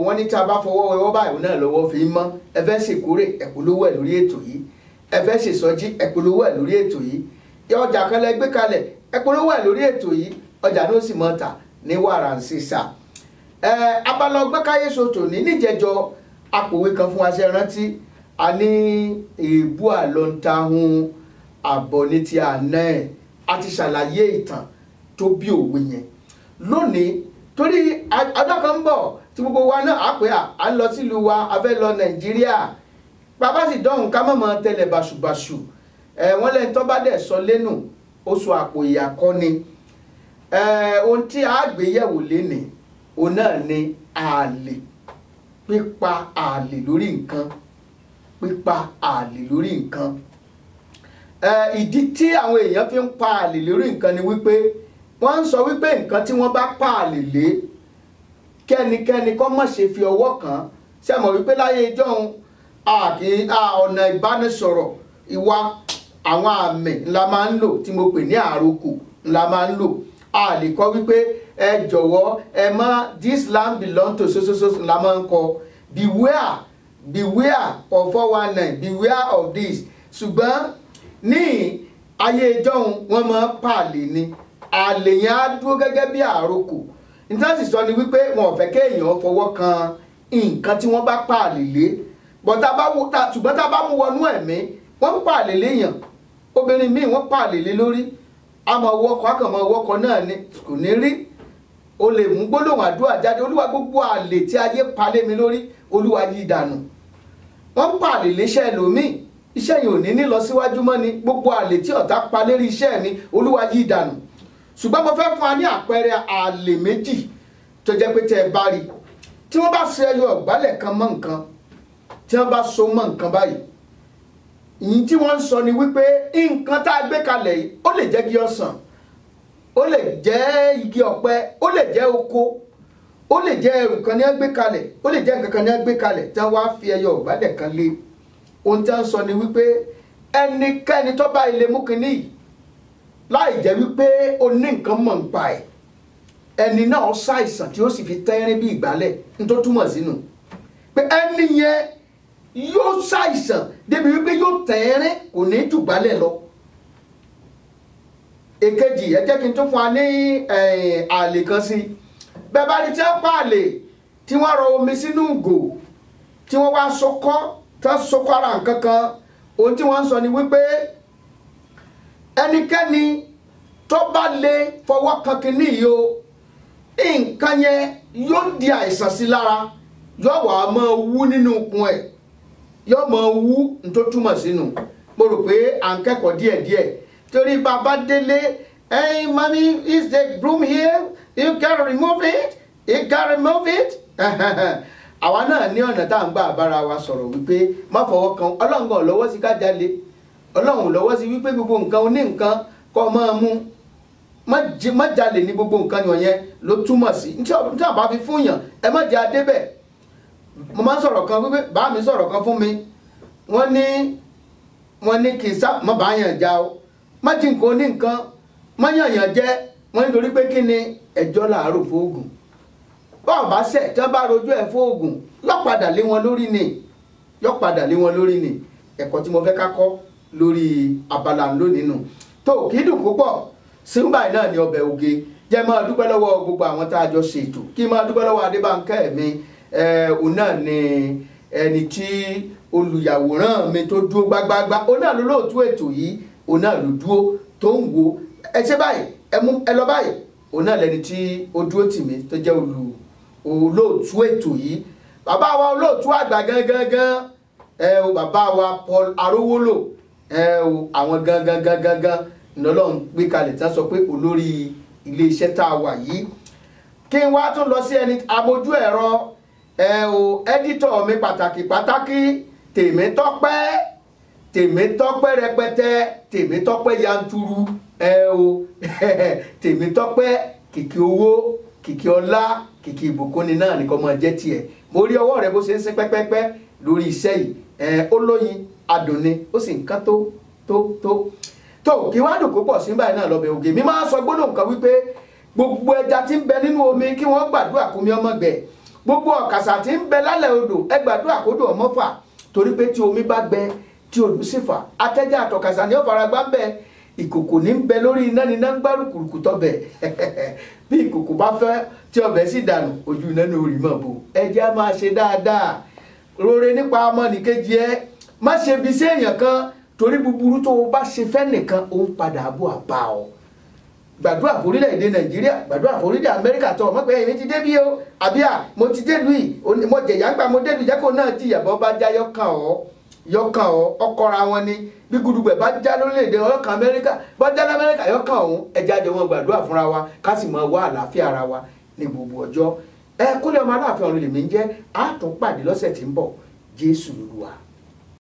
wọ́n ní tí a bá fọwọ́ wẹ́wọ́ báyìí náà lọ́wọ́ fi mọ́ ẹ fẹ́ ṣèkórè ẹ polówó ẹ̀ lórí ètò yìí ẹ fẹ́ ṣèsọjí ẹ polówó ẹ̀ lórí ètò yìí ọjà kan lẹ gbé kalẹ̀ ẹ polówó ẹ̀ lórí ètò yìí ọjà ló sì mọ́ ta ní wàrà ń sísà abala ọgbẹ́ káyé sotò ní níjẹjọ apòwe kan fún aṣẹ rántí a ní èébú àlọ́ntahun àbọ̀ ní ti àná ẹ̀ a ti ṣàlàyé ìtàn tó bí òwe yẹn lónìí torí ọjọ́ kan ń bọ̀ tí gbogbo wa náà á pè à ń lọ sílùú wa a fẹ́ lọ Nàìjíríà bàbá sì dọ̀hún ká mọ̀mọ́ tẹ̀lẹ̀ bàṣùbàṣù wọ́n lẹ́ni tó bá dẹ̀ sọ lẹ́nu oṣù àpò ìyàkọ́ ni ohun tí a gbé yẹ̀wò lénìí òun náà ni ààlè pípa ààlè lórí nǹkan ìdí tí àwọn èèyàn fi ń pa ààlè lórí nǹkan ni wípé wọ́n ń sọ wípé nǹkan tí wọ́n bá pa ààlè lé kẹ́nikẹ́ni kó má ṣe fi ọwọ́ kàn ṣe mọ̀ wípé láyé ìjọ́un ọ̀nà ìbánisọ̀rọ̀ ìwà àwọn àmì ńlá máa ń lò tí mo pè ní àròkù ńlá máa ń lò a lè kọ wípé ẹ jọ̀wọ́ ẹ má this land belong to so ńlá máa ń kọ beware of 419 beware of this ṣùgbọ́n ní ayé ìjọ́un wọ́n máa pààlè ni àlè yẹn á dúró gẹ́gẹ́ bí àròkù nítorí sọ ni wípé wọn ò fẹ́ kéèyàn fọwọ́ kan nǹkan tí wọ́n bá pààlè lé ṣùgbọ́n tá a bá mú wọnú ẹ̀mí wọ́n pààlè léèyàn obìnrin míì wọ́n pààlè lé lórí àmọ́ wọ́kọ̀ àkànmọ́ wọ́kọ̀ náà ni kò ní rí o lè mú gbólóhùn àdúrà jáde olúwa gbogbo àlè tí ayé palẹ̀ mi lórí olúwa yí dànù wọ́n pààlè léṣẹ́ ẹlòmíì iṣẹ́ yìí ò ní lọ síwájú mọ́ ni gbogbo àlè tí ọ̀tá pa lérí iṣẹ́ mi olúwa yí dànù ṣùgbọ́n mo fẹ́ fún wa ní àpẹẹrẹ àlè méjì tó jẹ́ pé tẹ́ ẹ bá rí tí wọ́n bá ṣe ẹyọ ọ̀gbálẹ̀ kan mọ́ nǹkan tí wọ́n bá so mọ́ nǹkan báyìí ìyí tí wọ́n ń sọ ni wípé nǹkan tá a gbé kalẹ̀ yìí ó lè jẹ́ igi ọsàn ó lè jẹ́ igi ọ̀pẹ ó lè jẹ́ oko ó lè jẹ́ ẹrù kan ní ẹgbẹ́ kalẹ̀ ó lè jẹ́ nǹkan kan ní ẹgbẹ́ kalẹ̀ tí wọ́n wá fi ẹyọ ọ̀gbálẹ̀ kan lé ohun tí wọ́n sọ ni wípé ẹnikẹ́ni tó bá ilé mú kinní yìí láì jẹ́ wípé o ní nǹkan mọ̀ ń pa ẹ̀ ẹni náà ṣàìsàn tí ó sì fi tẹ́rín bí ìgbálẹ̀ ní tó túmọ̀ sínú pé ẹni yẹn yóò ṣàìsàn débi wípé yóò tẹ́rín kò ní jù gbálẹ̀ lọ. èkejì ẹ jẹ́ kí n tún fún wa ní àlè kan sí bẹ́ẹ̀ bá rí tí wọ́n pa àlè tí wọ́n rọ omi sínú ìgò tí wọ́n wá sọkọ́ ara nǹkan kan ohun tí wọ́n ń sọ ni wípé ẹnikẹ́ni tó bá lè fọwọ́ kan kínní yìí o nǹkan yẹn yóò di àìsàn sí lára yóò wá máa wú nínú ikùn ẹ̀ yóò máa wú nítorí túmọ̀ sínú mo rò pé à ń kẹ́kọ̀ọ́ díẹ̀díẹ̀ torí bàbá délé hey mommy is the broom here you gotta remove it àwa náà ní ọ̀nà tá à ń gbà bára wa sọ̀rọ̀ wípé má fọwọ́ kan ọlọ́ngàn lọ́wọ́ sí ká jalè ọlọ́run lọ́wọ́ sí wípé gbogbo nǹkan oní nǹkan kọ́ máa mú má jalè ní gbogbo nǹkan yẹn ló túmọ̀ sí tí a bá fi fún yàn ẹ má jẹ́ adébẹ̀ mo máa ń sọ̀rọ̀ kan wípé bá mi sọ̀rọ̀ kan fún mi wọ́n ní kì í sá má bá yàn já o má jí nǹkan oní nǹkan má yàn jẹ́ wọ́n nítorí pé kí ni ẹjọ́ làárọ̀ fóògùn báwo bá ṣẹ̀ tí wọ́n bá rojú ẹ̀ fóògùn yóò padà lé wọn lórí ni ẹ̀kọ́ tí mo fẹ́ ká kọ́ lórí abala lónìí nù tó kì í dùn púpọ̀ sígbà náà ni ọbẹ̀ oge jẹ́ máa dúpẹ́ lọ́wọ́ gbogbo àwọn tá a jọ ṣètò kí máa dúpẹ́ lọ́wọ́ Adébánkẹ́ mi òun náà ni ẹni tí olùyàwòrán mi tó dúró gbágbágbá òun náà ló lóòtú ètò yìí òun náà ló dúró tó ń wo ẹ ṣe báyìí ẹ lọ báyìí òun náà lẹni tí ó dúró tì mí tó jẹ́ olóòtú ètò yìí bàbá wa olóòtú àgbà gangan bàbá wa Paul Arówólò àwọn gangan ńlọ́lọ́run gbé kalẹ̀ tí wọ́n sọ pé olórí iléeṣẹ́ tá a wà yìí kí n wá tún lọ sí ẹni amójú ẹ̀rọ ẹ́dítọ̀ mi pàtàkì Tèmítọ́pẹ́ rẹpẹtẹ Tèmítọ́pẹ́ yanturu Tèmítọ́pẹ́ kìkì owó kìkì ọlá kìkì ìbùkún ni náà nìkan máa jẹ́ tiẹ̀ mo rí ọwọ́ rẹ bó ṣe ń sín pẹ́pẹ́pẹ́ lórí iṣẹ́ yìí ó lóyin adùn ni ó sì ń kán tó kí wá dùn kó pọ̀ sí báyìí náà lọ́bẹ̀ ògè mi máa sọ gbọ́dọ̀ nǹkan wípé gbogbo ẹja tí ń bẹ nínú omi kí wọ́n gbàdúrà kómi ọmọ gbẹ gbogbo ọ̀kàsà tí ń bẹ lálẹ́ odò ẹ gbàdúrà kódò ọmọ fà torí pé tí omi bá gbẹ tí odò sì fà atẹ́jà àtọ̀kàsà ní ọ̀faragbá ń bẹ ìkòkò ní ń bẹ lórí iná ní náà ń gbárùkùrùkù tọ́bẹ̀ bí ìkòkò bá fẹ́ tí ọbẹ̀ sì dànù ojú iná ní orí mọ̀ bò ẹja máa ṣe dáadáa rore nípa ọmọnìkejì ẹ má ṣe bí sí èèyàn kan torí búburú tó o bá ṣe fẹ́ nìkan ó ń padà bọ̀ àbá ọ gbàdúrà forílẹ̀-èdè Nàìjíríà gbàdúrà forílẹ̀ Amẹ́ríkà tó ọmọ pé èmi ti dé bí o àbíà mo ti dé lùí mo jẹ̀yà ń gbà mo dé lùí jẹ́ kó náà jìyà bọ́ bá já yọkàn ọ́ ọkọ̀ra wọn ni bí gudugbẹ̀ bá já lórílẹ̀-èdè ọlọ́kàn Amẹ́ríkà bá já l'Amẹ́ríkà yọkàn ọ̀hún ẹja jọ wọn gbàdúrà fúnra wa ká sì máa wá àlàáfíà ara wa ní gbogbo ọjọ́ Kúnlé ọmọ Aláàfin ọ̀run lèmi ń jẹ́ á tún pàdé lọ́sẹ̀ tí ń bọ̀ Jésù lolúwa.